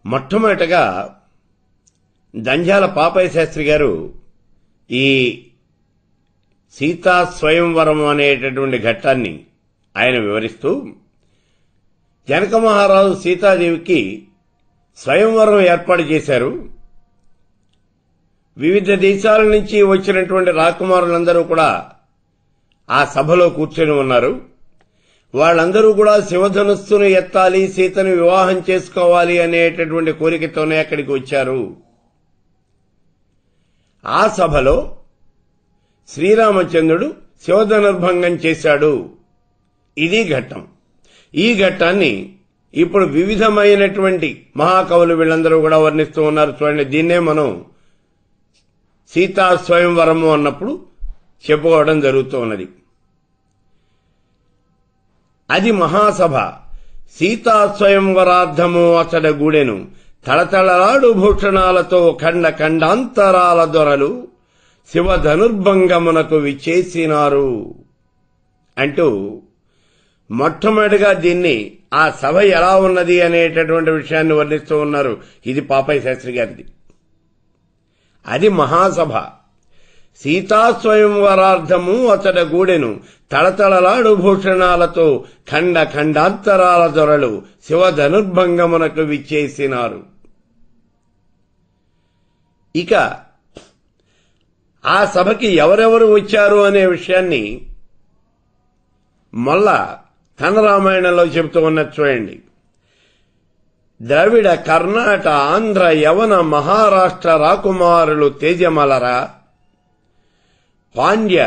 మొట్టమొదటగా దంజాల పాపయ్య శాస్త్రి గారు ఈ సీతా స్వయంవరం అనేటటువంటి ఘట్టాన్ని ఆయన వివరిస్తూ, జనక మహారాజు సీతాదేవికి స్వయంవరం ఏర్పాటు చేశారు. వివిధ దేశాల నుంచి వచ్చినటువంటి రాకుమారులందరూ కూడా ఆ సభలో కూర్చొని ఉన్నారు. వాళ్ళందరూ కూడా శివధనుస్సును ఎత్తాలి, సీతను వివాహం చేసుకోవాలి అనేటటువంటి కోరికతోనే అక్కడికి వచ్చారు. ఆ సభలో శ్రీరామచంద్రుడు శివధనుర్భంగం చేశాడు. ఇది ఘట్టం. ఈ ఘట్టాన్ని ఇప్పుడు వివిధమైనటువంటి మహాకవులు వీళ్ళందరూ కూడా వర్ణిస్తూ ఉన్నారు. చూడండి, దీన్నే మనం సీతా స్వయంవరము అన్నప్పుడు చెప్పుకోవడం జరుగుతూ ఉన్నది. అది మహాసభ. సీతా స్వయంవరార్థము అతడ గూడెను, తళతళలాడు భూషణాలతో ఖండ ఖండాంతరాల దొరలు శివధనుర్భంగమునకు విచ్చేసినారు అంటూ మొట్టమొదటిగా దీన్ని ఆ సభ ఎలా ఉన్నది అనేటటువంటి విషయాన్ని వర్ణిస్తూ ఉన్నారు. ఇది పాపయ్య శాస్త్రి గారిది. అది మహాసభ. సీతా స్వయంవరార్థము అతడ గూడెను, తళతళలాడు భూషణాలతో ఖండ ఖండాంతరాల దొరలు శివధనుర్భంగమునకు విచ్చేసినారు. ఇక ఆ సభకి ఎవరెవరు వచ్చారు అనే విషయాన్ని మొల్ల తన రామాయణంలో చెబుతూ ఉన్నది చూడండి. ద్రవిడ, కర్ణాట, ఆంధ్ర, యవన, మహారాష్ట్ర రాకుమారులు తేజమలరా, పాండ్య,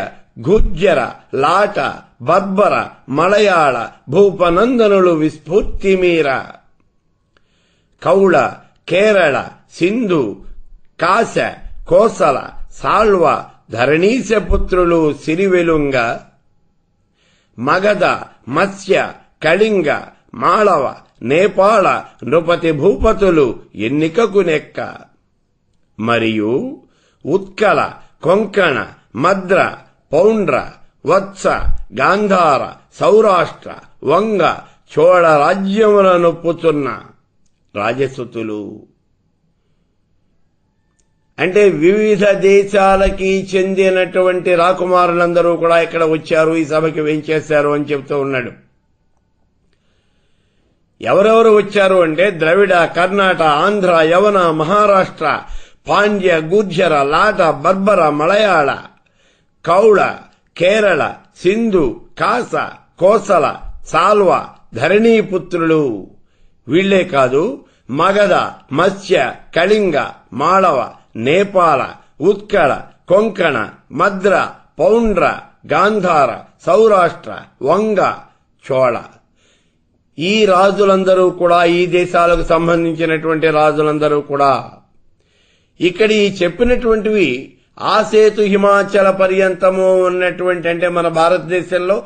గుర్జర, లాట, బర్బర, మలయాళ భూపనందనులు విస్ఫూర్తిమీర, కౌళ, కేరళ, సింధు, కాశ, కోసల, సాళ్వ, ధరణీశపుత్రులు సిరివెలుంగ, మగధ, మత్స్య, కళింగ, మాళవ, నేపాళ నృపతి భూపతులు ఎన్నికకు నెక్క, మరియు ఉత్కల, కొంకణ, మద్ర, పౌండ్ర, వత్స, గాంధార, సౌరాష్ట్ర, వంగ, చోళ రాజ్యముల నొప్పుచున్న రాజసుతులు. అంటే వివిధ దేశాలకి చెందినటువంటి రాకుమారులందరూ కూడా ఇక్కడ వచ్చారు, ఈ సభకి వేంచేశారు అని చెబుతూ ఉన్నాడు. ఎవరెవరు వచ్చారు అంటే ద్రవిడ, కర్ణాట, ఆంధ్ర, యవన, మహారాష్ట్ర, పాండ్య, గుర్జర, లాట, బర్బర, మలయాళ, కౌళ, కేరళ, సింధు, కాస, కోసల, సాల్వ, ధరణీపుత్రులు. వీళ్లే కాదు, మగధ, మత్స్య, కళింగ, మాళవ, నేపాల, ఉత్కళ, కొంకణ, మద్ర, పౌండ్ర, గాంధార, సౌరాష్ట్ర, వంగ, చోళ. ఈ రాజులందరూ కూడా, ఈ దేశాలకు సంబంధించినటువంటి రాజులందరూ కూడా ఇక్కడ ఈ చెప్పినటువంటివి ఆసేతు హిమాచల పర్యంతము ఉన్నటువంటి, అంటే మన భారతదేశంలో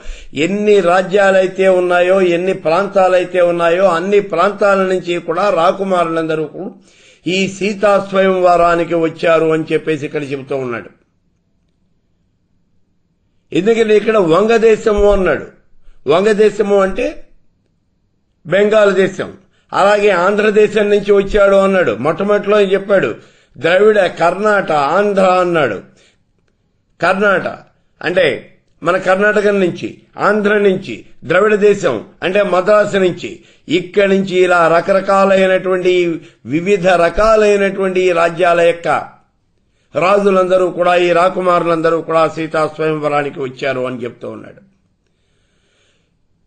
ఎన్ని రాజ్యాలైతే ఉన్నాయో, ఎన్ని ప్రాంతాలైతే ఉన్నాయో అన్ని ప్రాంతాల నుంచి కూడా రాకుమారులందరూ కూడా ఈ సీతా స్వయంవరానికి వచ్చారు అని చెప్పేసి ఇక్కడ చెబుతూ ఉన్నాడు. ఎందుకంటే ఇక్కడ వంగదేశము అన్నాడు. వంగదేశము అంటే బెంగాల్ దేశం. అలాగే ఆంధ్రదేశం నుంచి వచ్చాడు అన్నాడు. మొట్టమొదటిలో చెప్పాడు ద్రవిడ, కర్ణాట, ఆంధ్ర అన్నాడు. కర్ణాట అంటే మన కర్ణాటక నుంచి, ఆంధ్ర నుంచి, ద్రవిడ దేశం అంటే మద్రాసు నుంచి, ఇక్కడి నుంచి ఇలా రకరకాలైనటువంటి వివిధ రకాలైనటువంటి ఈ రాజ్యాల యొక్క రాజులందరూ కూడా, ఈ రాకుమారులందరూ కూడా సీతా స్వయంవరానికి వచ్చారు అని చెప్తూ ఉన్నాడు.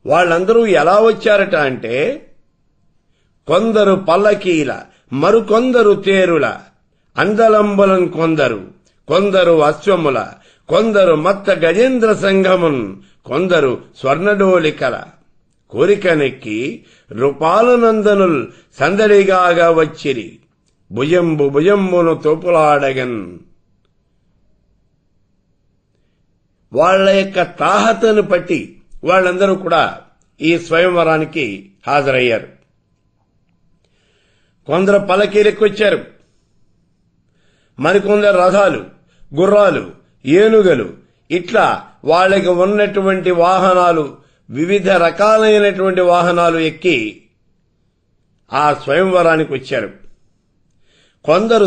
వాళ్ళందరూ ఎలా వచ్చారట అంటే, కొందరు పల్లకీల, మరికొందరు తేరుల, అందలంబులం కొందరు, కొందరు అశ్వముల, కొందరు మత్త గజేంద్ర సంఘమున్, కొందరు స్వర్ణడోలికల, కోరికనెక్కి రూపాలనందనుల్ సందడిగాగా వచ్చిరి, భుజంబు భుజంబును తోపులాడగన్. వాళ్ల యొక్క తాహతను పట్టి వాళ్ళందరూ కూడా ఈ స్వయంవరానికి హాజరయ్యారు. కొందరు పల్లకీలెక్కొచ్చారు, మరికొందరు రథాలు, గుర్రాలు, ఏనుగలు, ఇట్లా వాళ్ళకి ఉన్నటువంటి వాహనాలు, వివిధ రకాలైనటువంటి వాహనాలు ఎక్కి ఆ స్వయంవరానికి వచ్చారు. కొందరు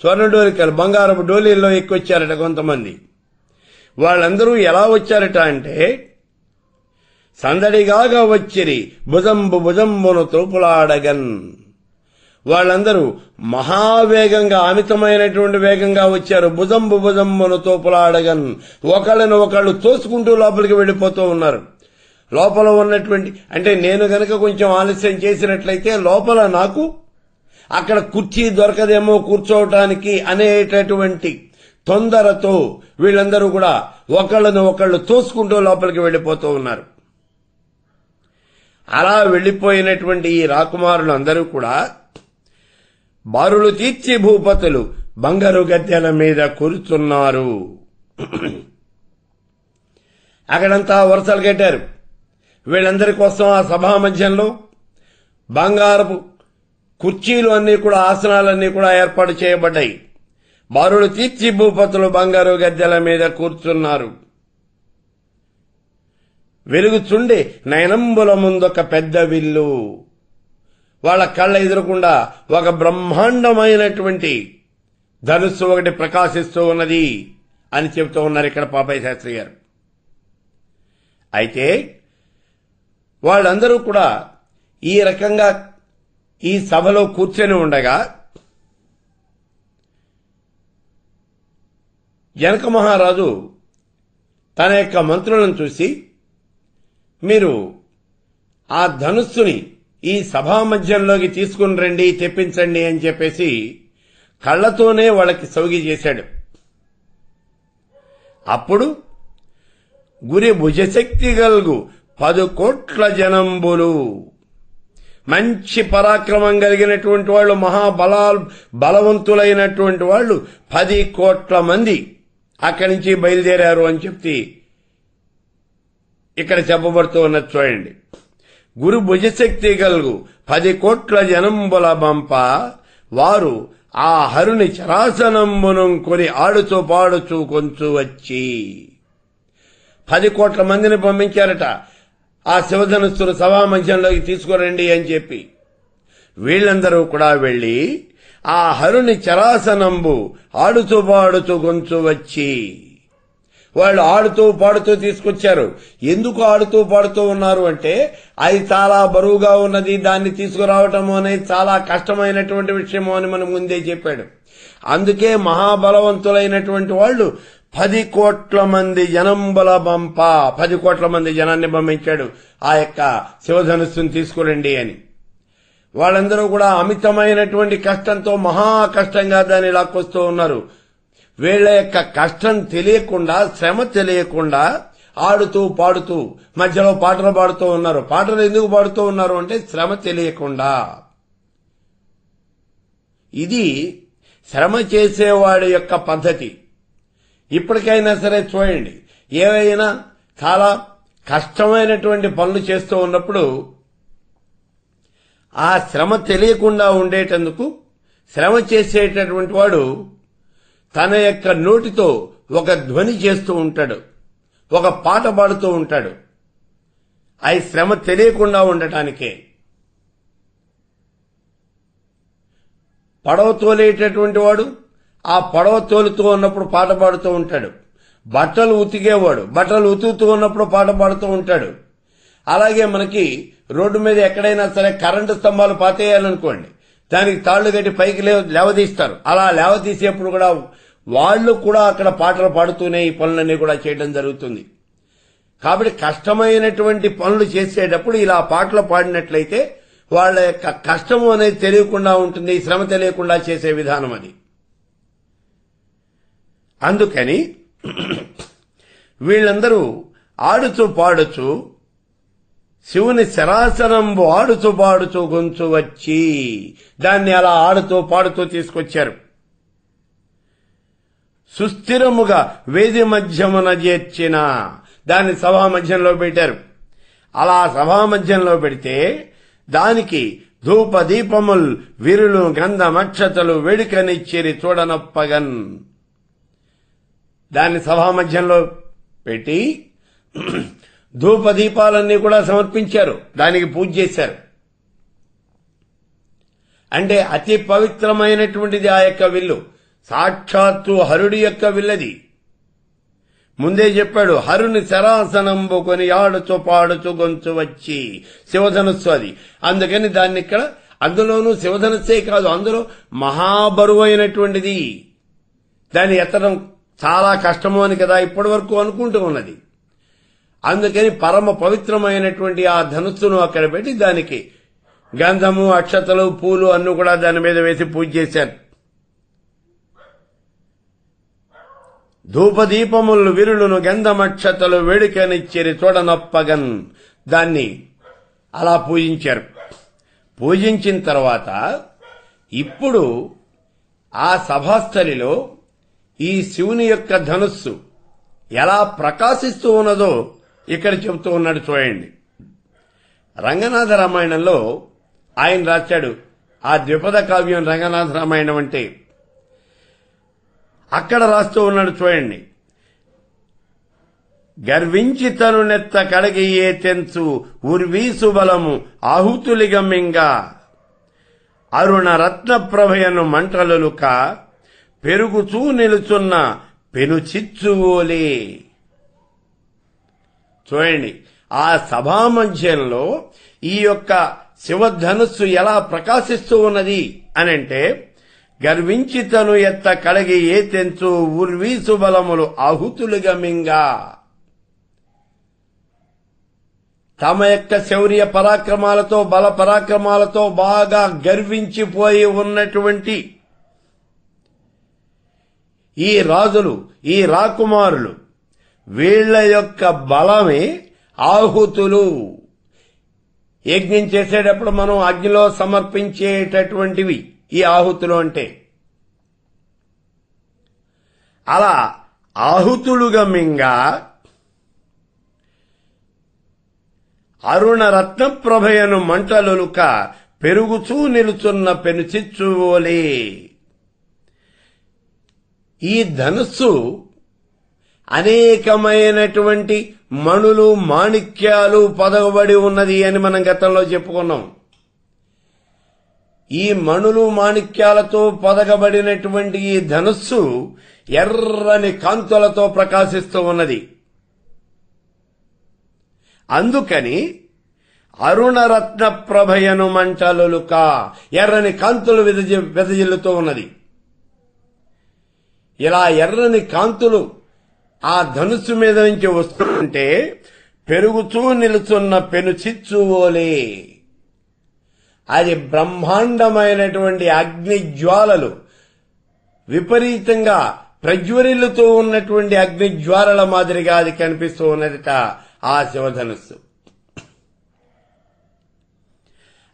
స్వర్ణడోలికలు బంగారపు డోలీల్లో ఎక్కొచ్చారట కొంతమంది. వాళ్ళందరూ ఎలా వచ్చారట అంటే, సందడిగాగా వచ్చిరి భుజంబును తోపులాడగన్. వాళ్ళందరూ మహావేగంగా, అమితమైనటువంటి వేగంగా వచ్చారు. భుజంబును తోపులాడగన్. ఒకళ్ళని ఒకళ్ళు తోసుకుంటూ లోపలికి వెళ్లిపోతూ ఉన్నారు. లోపల ఉన్నటువంటి, అంటే నేను గనక కొంచెం ఆలస్యం చేసినట్లయితే లోపల నాకు అక్కడ కుర్చీ దొరకదేమో కూర్చోవటానికి అనేటటువంటి తొందరతో వీళ్ళందరూ కూడా ఒకళ్ళను ఒకళ్ళు తోసుకుంటూ లోపలికి వెళ్లిపోతూ ఉన్నారు. అలా వెళ్లిపోయినటువంటి ఈ రాకుమారులు అందరూ కూడా బారులు తీర్చి భూపతులు బంగారు గద్దెల మీద కూర్చున్నారు. అక్కడంతా వరుసలు కట్టారు. వీళ్ళందరి కోసం ఆ సభా మధ్యంలో బంగారపు కుర్చీలు అన్నీ కూడా, ఆసనాలన్నీ కూడా ఏర్పాటు చేయబడ్డాయి. బారులు తీర్చి భూపతులు బంగారు గద్దెల మీద కూర్చున్నారు. వెలుగుచుండే నయనంబుల ముందొక పెద్ద విల్లు. వాళ్ళ కళ్ళ ఎదురకుండా ఒక బ్రహ్మాండమైనటువంటి ధనుస్సు ఒకటి ప్రకాశిస్తూ ఉన్నది అని చెబుతూ ఉన్నారు ఇక్కడ పాపయ్య శాస్త్రి గారు. అయితే వాళ్ళందరూ కూడా ఈ రకంగా ఈ సభలో కూర్చొని ఉండగా జనక మహారాజు తన యొక్క మంత్రులను చూసి, మీరు ఆ ధనుస్సుని ఈ సభా మధ్యంలోకి తీసుకుని రండి, తెప్పించండి అని చెప్పేసి కళ్లతోనే వాళ్ళకి సౌగి చేశాడు. అప్పుడు గురి భుజశక్తి గల్గు 10 కోట్ల జనంబులు, మంచి పరాక్రమం కలిగినటువంటి వాళ్ళు, బలవంతులైనటువంటి వాళ్ళు 10 కోట్ల మంది అక్కడి నుంచి బయలుదేరారు అని చెప్పి ఇక్కడ చెప్పబడుతూ ఉన్నది చూడండి. గురు భుజశక్తి గల్గు 10 కోట్ల జనంబుల బంప, వారు ఆ హరుని చరాసనంబునం కొని ఆడుచూ పాడుచూ కొంచు వచ్చి 10 కోట్ల మందిని పంపించారట. ఆ శివధనుస్సును సభామధ్యంలోకి తీసుకురండి అని చెప్పి వీళ్ళందరూ కూడా వెళ్లి ఆ హరుని చరాసనంబు ఆడుతూ పాడుతూ కొంచు వచ్చి, వాళ్ళు ఆడుతూ పాడుతూ తీసుకొచ్చారు. ఎందుకు ఆడుతూ పాడుతూ ఉన్నారు అంటే, అది చాలా బరువుగా ఉన్నది, దాన్ని తీసుకురావటము అనేది చాలా కష్టమైనటువంటి విషయము అని మనం ముందే చెప్పాడు. అందుకే మహాబలవంతులైనటువంటి వాళ్ళు 10 కోట్ల మంది జనంబుల బంప, 10 కోట్ల మంది జనాన్ని పంపించాడు ఆ యొక్క శివధనుస్సును తీసుకురండి అని. వాళ్ళందరూ కూడా అమితమైనటువంటి కష్టంతో మహా కష్టంగా దాన్ని లాక్కొస్తూ ఉన్నారు. వీళ్ల యొక్క కష్టం తెలియకుండా, శ్రమ తెలియకుండా ఆడుతూ పాడుతూ మధ్యలో పాటలు పాడుతూ ఉన్నారు. పాటలు ఎందుకు పాడుతూ ఉన్నారు అంటే శ్రమ తెలియకుండా. ఇది శ్రమ చేసేవాడి యొక్క పద్ధతి. ఇప్పటికైనా సరే చూడండి, ఏవైనా చాలా కష్టమైనటువంటి పనులు చేస్తూ ఉన్నప్పుడు ఆ శ్రమ తెలియకుండా ఉండేటందుకు శ్రమ చేసేటటువంటి వాడు తన యొక్క నోటితో ఒక ధ్వని చేస్తూ ఉంటాడు, ఒక పాట పాడుతూ ఉంటాడు. అది శ్రమ తెలియకుండా ఉండటానికే. పడవ తోలేటటువంటి వాడు ఆ పడవ తోలుతూ ఉన్నప్పుడు పాట పాడుతూ ఉంటాడు. బట్టలు ఉతికేవాడు బట్టలు ఉతుకుతూ ఉన్నప్పుడు పాట పాడుతూ ఉంటాడు. అలాగే మనకి రోడ్డు మీద ఎక్కడైనా సరే కరెంటు స్తంభాలు పాతేయాలనుకోండి, దానికి తాళ్లు కట్టి పైకి లేవదీస్తారు. అలా లేవదీసేప్పుడు కూడా వాళ్ళు కూడా అక్కడ పాటలు పాడుతూనే ఈ పనులన్నీ కూడా చేయడం జరుగుతుంది. కాబట్టి కష్టమైనటువంటి పనులు చేసేటప్పుడు ఇలా పాటలు పాడినట్లయితే వాళ్ళ యొక్క కష్టము అనేది తెలియకుండా ఉంటుంది, శ్రమ తెలియకుండా చేసే విధానం అది. అందుకని వీళ్ళందరూ ఆడుచూ పాడుచూ శివుని శరాసనంబు ఆడుచూ పాడుచూ గొంచు వచ్చి దాన్ని అలా ఆడుతూ పాడుతూ తీసుకొచ్చారు. సుస్థిరముగా వేది మధ్యమున చేర్చిన దాన్ని సభా మధ్యంలో పెట్టారు. అలా సభా మధ్యంలో పెడితే దానికి ధూప దీపముల్ విరులు గంధమక్షతలు వేడుకనిచ్చిరి చూడనప్పగన్. దాన్ని సభా మధ్యంలో పెట్టి ధూప దీపాలన్నీ కూడా సమర్పించారు, దానికి పూజ చేశారు. అంటే అతి పవిత్రమైనటువంటిది ఆ యొక్క విల్లు. సాక్షాత్తు హరుడి యొక్క విల్లది. ముందే చెప్పాడు, హరుని శరాసనంబు కొని ఆడుచు పాడుచు గొంచు వచ్చి శివధనుస్సు అది. అందుకని దాన్ని ఇక్కడ అందులోనూ శివధనుస్సే కాదు, అందులో మహాబరువు అయినటువంటిది. దాన్ని ఎత్తడం చాలా కష్టము అని కదా ఇప్పటి వరకు అనుకుంటూ ఉన్నది. అందుకని పరమ పవిత్రమైనటువంటి ఆ ధనుస్సును అక్కడ పెట్టి దానికి గంధము, అక్షతలు, పూలు అన్ను కూడా దాని మీద వేసి పూజ చేశారు. ధూపదీపములు విరులును గంధమక్షతలు వేడుకనిచ్చిరి చూడనొప్పగన్. దాన్ని అలా పూజించారు. పూజించిన తర్వాత ఇప్పుడు ఆ సభాస్థలిలో ఈ శివుని యొక్క ధనుస్సు ఎలా ప్రకాశిస్తూ ఉన్నదో ఇక్కడ చెబుతూ ఉన్నాడు చూడండి. రంగనాథ రామాయణంలో ఆయన రాశాడు ఆ ద్విపద కావ్యం రంగనాథ రామాయణం అంటే. అక్కడ రాస్తూ ఉన్నాడు చూడండి. గర్వించి తను నెత్త కడగి ఏ తెంచు ఉర్వీసు బలము ఆహుతులిగమ్మింగా అరుణ రత్న ప్రభయను మంటలులుక పెరుగుచూ నిలుచున్న పెను చిచ్చువోలే. చూడండి, ఆ సభా మధ్యంలో ఈ యొక్క శివధనుస్సు ఎలా ప్రకాశిస్తూ ఉన్నది అనంటే, గర్వించి తను ఎత్త కడగి ఏ తెంచు ఉర్వీసు బలములు ఆహుతులుగా మింగా. తమ యొక్క శౌర్య పరాక్రమాలతో, బల పరాక్రమాలతో బాగా గర్వించిపోయి ఉన్నటువంటి ఈ రాజులు, ఈ రాకుమారులు, వీళ్ల యొక్క బలమే ఆహుతులు. యజ్ఞం చేసేటప్పుడు మనం అగ్నిలో సమర్పించేటటువంటివి ఈ ఆహుతులు అంటే. అలా ఆహుతులుగా మింగా అరుణ రత్న ప్రభయను మంటలులుక పెరుగుచూ నిలుచున్న పెనుచిచ్చువోలే. ఈ ధనుస్సు అనేకమైనటువంటి మణులు, మాణిక్యాలు పొదగబడి ఉన్నది అని మనం గతంలో చెప్పుకున్నాం. ఈ మణులు, మాణిక్యాలతో పొదగబడినటువంటి ఈ ధనుస్సు ఎర్రని కాంతులతో ప్రకాశిస్తూ ఉన్నది. అందుకని అరుణరత్న ప్రభయను మంటలులుక, ఎర్రని కాంతులు వెదజిల్లుతూ ఉన్నది. ఇలా ఎర్రని కాంతులు ఆ ధనుస్సు మీద నుంచి వస్తుంటే పెరుగుతూ నిలుచున్న పెను చిచ్చువోలే. అది బ్రహ్మాండమైనటువంటి అగ్ని జ్వాలలు, విపరీతంగా ప్రజ్వరిల్లుతూ ఉన్నటువంటి అగ్ని జ్వాలల మాదిరిగా అది కనిపిస్తూ ఉన్నదిట ఆ శివధనుస్సు.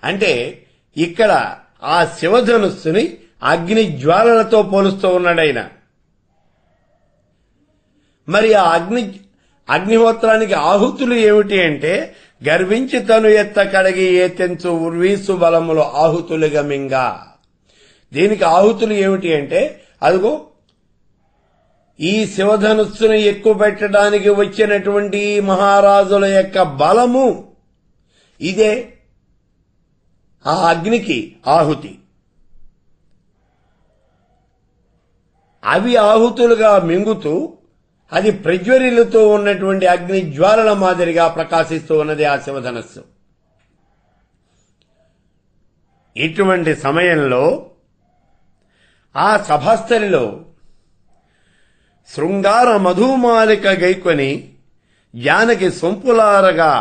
అంటే ఇక్కడ ఆ శివధనుస్సుని అగ్ని జ్వాలలతో పోలుస్తూ ఉన్నాడైన. మరి ఆ అగ్నిహోత్రానికి ఆహుతులు ఏమిటి అంటే, గర్వించి తను ఎత్త కడిగి ఏ తెంచు ఉర్వీసు బలములు ఆహుతులుగా మింగా. దీనికి ఆహుతులు ఏమిటి అంటే, అదిగో ఈ శివధనుస్సును ఎక్కువ పెట్టడానికి వచ్చినటువంటి మహారాజుల యొక్క బలము ఇదే ఆ అగ్నికి ఆహుతి. అవి ఆహుతులుగా మింగుతూ అది ప్రజ్వరిల్లుతూ ఉన్నటువంటి అగ్ని జ్వాలల మాదిరిగా ప్రకాశిస్తూ ఉన్నది ఆ శివధనస్సు. ఇటువంటి సమయంలో ఆ సభాస్థలిలో శృంగార మధుమాలిక గైకొని జానకి సొంపులారగా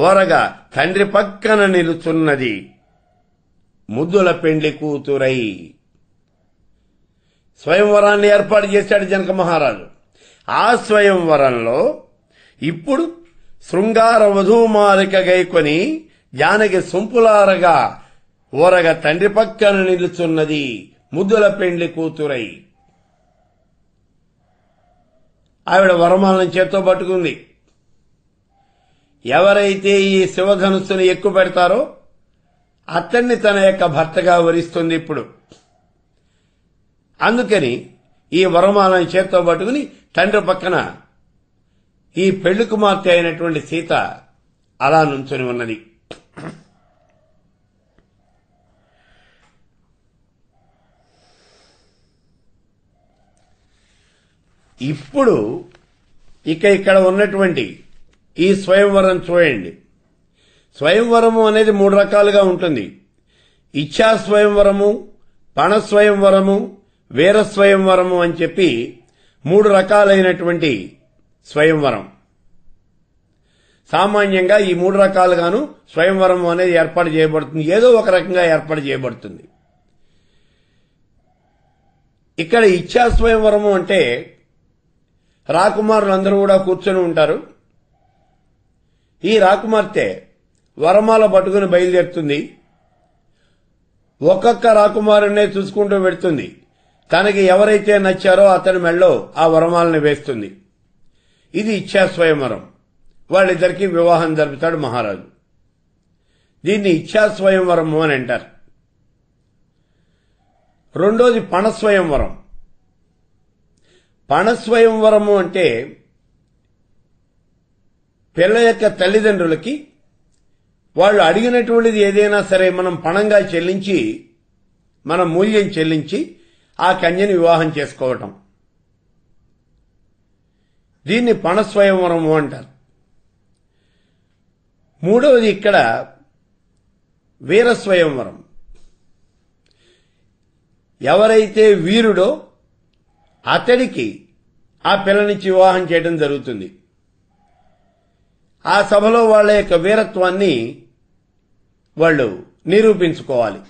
ఓరగా తండ్రి పక్కన నిలుచున్నది ముద్దుల పెండ్లి కూతురై. స్వయంవరాన్ని ఏర్పాటు చేశాడు జనక మహారాజు. ఆ స్వయంవరంలో ఇప్పుడు శృంగార వధూమాలిక గైకొని జానకి సొంపులారగా ఓరగా తండ్రి పక్కన నిలుచున్నది ముద్దుల పెండ్లి కూతురై. ఆవిడ వరమాలను చేత్తో పట్టుకుంది. ఎవరైతే ఈ శివధనుస్సును ఎక్కువ పెడతారో అతన్ని తన యొక్క భర్తగా వరిస్తుంది ఇప్పుడు. అందుకని ఈ వరమాలను చేత్తో పట్టుకుని తండ్రి పక్కన ఈ పెళ్లి కుమార్తె అయినటువంటి సీత అలా నుంచొని ఉన్నది. ఇప్పుడు ఇక్కడ ఉన్నటువంటి ఈ స్వయంవరం చూడండి. స్వయంవరము అనేది 3 రకాలుగా ఉంటుంది. ఇచ్ఛా స్వయంవరము, పణ స్వయంవరము, వీర స్వయంవరము అని చెప్పి 3 రకాలైనటువంటి స్వయంవరం. సామాన్యంగా ఈ 3 రకాలుగాను స్వయంవరం అనేది ఏర్పాటు చేయబడుతుంది. ఏదో ఒక రకంగా ఏర్పాటు చేయబడుతుంది. ఇక్కడ ఇచ్ఛా స్వయంవరము అంటే రాకుమారులందరూ కూడా కూర్చొని ఉంటారు. ఈ రాకుమార్తె వరమాల పట్టుకుని బయలుదేరుతుంది. ఒక్కొక్క రాకుమారునే చూసుకుంటూ వెడుతుంది. తనకి ఎవరైతే నచ్చారో అతని మెళ్ళో ఆ వరమాలని వేస్తుంది. ఇది ఇచ్ఛా స్వయంవరం. వాళ్ళిద్దరికీ వివాహం జరుపుతాడు మహారాజు. దీన్ని ఇచ్ఛా స్వయంవరము అని అంటారు. రెండోది పణ స్వయంవరం. పణ స్వయంవరము అంటే పిల్ల యొక్క తల్లిదండ్రులకి వాళ్ళు అడిగినటువంటిది ఏదైనా సరే మనం పణంగా చెల్లించి, మన మూల్యం చెల్లించి ఆ కన్యని వివాహం చేసుకోవటం. దీన్ని పణ స్వయంవరము అంటారు. మూడవది ఇక్కడ వీర స్వయంవరం. ఎవరైతే వీరుడో అతడికి ఆ పిల్లనిచ్చి వివాహం చేయడం జరుగుతుంది. ఆ సభలో వాళ్ళ యొక్క వీరత్వాన్ని వాళ్ళు నిరూపించుకోవాలి.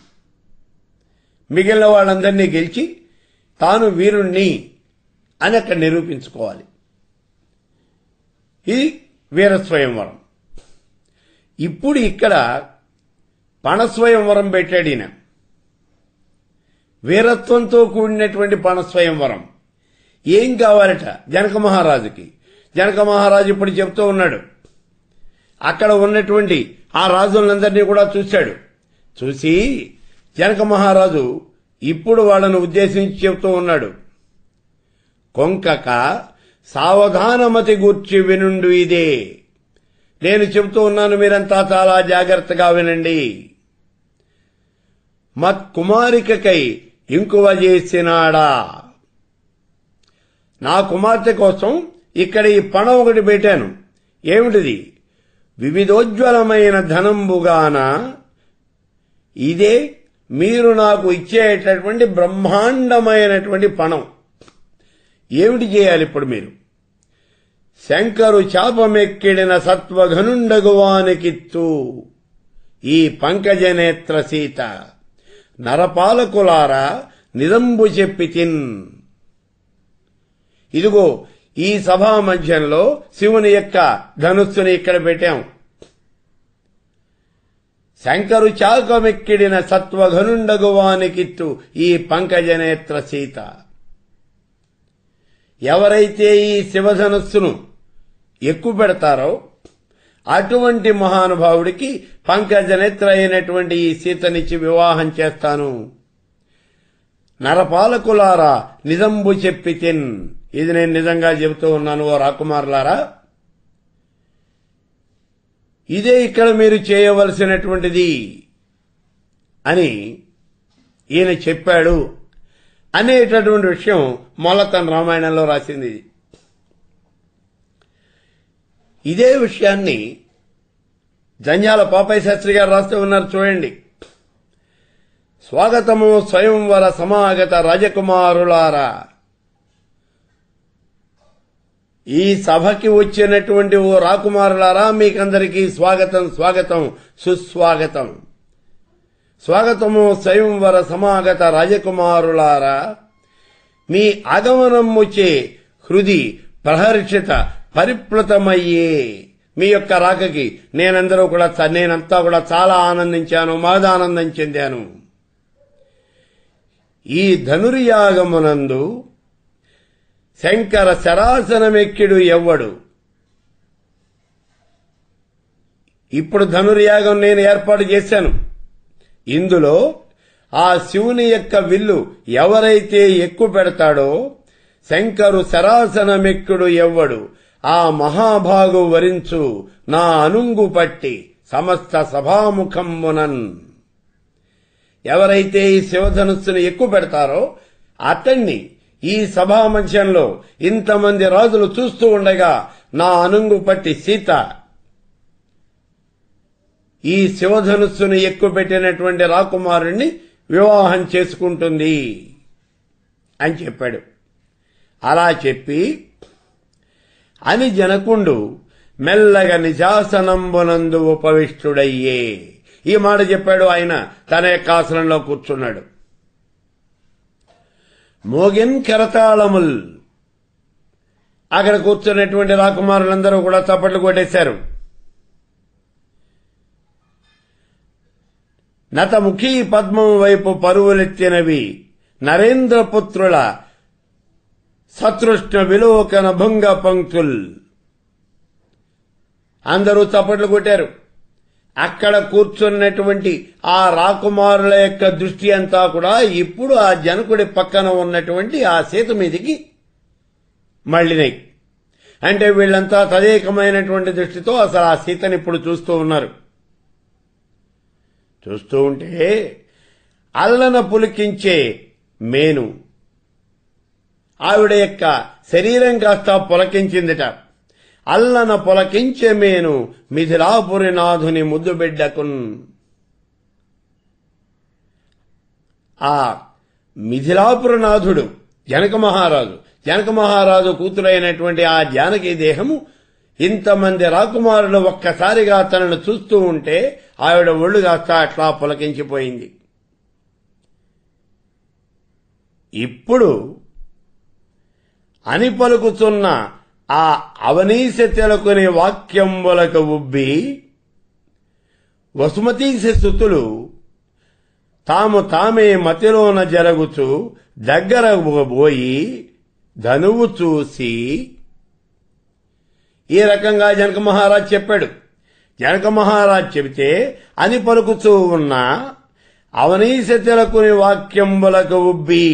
మిగిలిన వాళ్ళందరినీ గెలిచి తాను వీరుణ్ణి అని అక్కడ నిరూపించుకోవాలి. ఇది వీర స్వయంవరం. ఇప్పుడు ఇక్కడ పణ స్వయంవరం పెట్టాడు ఈయన. వీరత్వంతో కూడినటువంటి పణ స్వయంవరం. ఏం కావాలట జనక మహారాజుకి? జనక మహారాజు ఇప్పుడు చెప్తూ ఉన్నాడు. అక్కడ ఉన్నటువంటి ఆ రాజులందరినీ కూడా చూశాడు. చూసి జనక మహారాజు ఇప్పుడు వాళ్ళను ఉద్దేశించి చెప్తూ ఉన్నాడు. కొంకక సావధానమతి గూర్చి వినుండు ఇదే. నేను చెబుతూ ఉన్నాను, మీరంతా చాలా జాగ్రత్తగా వినండి. మత్ కుమారికకై ఇంకువ చేసినాడా? నా కుమార్తె కోసం ఇక్కడ ఈ పణం ఒకటి పెట్టాను. ఏమిటిది? వివిధోజ్వలమైన ధనంబుగాన ఇదే మీరు నాకు ఇచ్చేటటువంటి బ్రహ్మాండమైనటువంటి పణం. ఏమిటి చేయాలి ఇప్పుడు మీరు? శంకరు చాపమెక్కిడిన సత్వఘనుండగువానికిత్తు ఈ పంకజనేత్ర సీత నరపాలకులారా నిజంబు చెప్పితిన్. ఇదిగో ఈ సభా మధ్యంలో శివుని యొక్క ధనుస్సుని ఇక్కడ పెట్టాం. శంకరు చాకమెక్కిడిన సత్వఘనుండగువానికిత్తు ఈ పంకజనేత్ర సీత. ఎవరైతే ఈ శివధనుస్సును ఎక్కువ పెడతారో అటువంటి మహానుభావుడికి పంకజనేత్ర అయినటువంటి ఈ సీతనిచ్చి వివాహం చేస్తాను. నరపాలకులారా నిజంబు చెప్పితిన్. ఇది నేను నిజంగా చెబుతూ ఉన్నాను ఓ రాకుమారులారా. ఇదే ఇక్కడ మీరు చేయవలసినటువంటిది అని ఈయన చెప్పాడు అనేటటువంటి విషయం మొలతన రామాయణంలో రాసింది. ఇదే విషయాన్ని జంధ్యాల పాపయ్య శాస్త్రి గారు రాస్తూ ఉన్నారు. చూడండి. స్వాగతము స్వయంవర సమాగత రాజకుమారులారా. ఈ సభకి వచ్చినటువంటి ఓ రాకుమారులారా, మీకందరికీ స్వాగతం, స్వాగతం, సుస్వాగతం. స్వాగతము స్వయంవర సమాగత రాజకుమారులారా. మీ ఆగమనముచే హృది ప్రహర్షిత పరిప్లుతమయ్యే. మీ యొక్క రాకకి నేనంతా కూడా చాలా ఆనందించాను, మహదానందం చెందాను. ఈ ధనుర్యాగమునందు శంకర శరాసనమెక్కిడు ఎవ్వడు. ఇప్పుడు ధనుర్యాగం నేను ఏర్పాటు చేశాను. ఇందులో ఆ శివుని యొక్క విల్లు ఎవరైతే ఎక్కువ పెడతాడో శంకరు శరాసనమెక్కుడు ఎవ్వడు. ఆ మహాభాగు వరించు నా అనుంగు పట్టి సమస్త సభాముఖంబునన్. ఎవరైతే ఈ శివధనుస్సును ఎక్కువ పెడతారో అతన్ని ఈ సభామంచంలో ఇంతమంది రాజులు చూస్తూ ఉండగా నా అనుంగు పట్టి సీత ఈ శివధనుస్సును ఎక్కుపెట్టినటువంటి రాకుమారుణ్ణి వివాహం చేసుకుంటుంది అని చెప్పాడు. అలా చెప్పి అని జనకుండు మెల్లగా నిశాసనంబునందు ఉపవిష్టుడయ్యే. ఈ మాట చెప్పాడు. ఆయన తన యొక్క ఆసనంలో కూర్చున్నాడు. మోగిన్ కెరతాళముల్, అక్కడ కూర్చున్నటువంటి రాకుమారులందరూ కూడా చప్పట్లు కొట్టేశారు. నతముఖీ పద్మం వైపు పరువులెత్తినవి నరేంద్రపుత్రుల సతృష్ణ విలోకన భంగ పంక్తుల్. అందరూ చప్పట్లు కొట్టారు. అక్కడ కూర్చున్నటువంటి ఆ రాకుమారుల యొక్క దృష్టి అంతా కూడా ఇప్పుడు ఆ జనకుడి పక్కన ఉన్నటువంటి ఆ సీత మీదికి మళ్లినాయి. అంటే వీళ్ళంతా తదేకమైనటువంటి దృష్టితో అసలు ఆ సీతని ఇప్పుడు చూస్తూ ఉన్నారు. చూస్తూ ఉంటే అల్లన పులికించే మేను, ఆవిడ యొక్క శరీరం కాస్త పులకించిందిట. అల్లన పులకించే మేను మిథిలాపురి నాథుని ముద్దు బిడ్డకున్. ఆ మిథిలాపురనాథుడు జనక మహారాజు కూతురైనటువంటి ఆ జానకి దేహము ఇంతమంది రాకుమారులు ఒక్కసారిగా తనను చూస్తూ ఉంటే ఆవిడ ఒళ్ళు కాస్త అట్లా పులకించిపోయింది. ఇప్పుడు అని పలుకుతున్న ఆ అవనీశ తెలకుని వాక్యంబులకు ఉబ్బి వసుమతీశ సుతులు తామే మతిలోన జరుగుచు దగ్గర పోయి ధనువు చూసి ఈ రకంగా జనక మహారాజ్ చెప్పాడు. జనక మహారాజ్ చెబితే అని పలుకుతూ ఉన్న అవనీశ తెలకుని వాక్యంబులకు ఉబ్బి,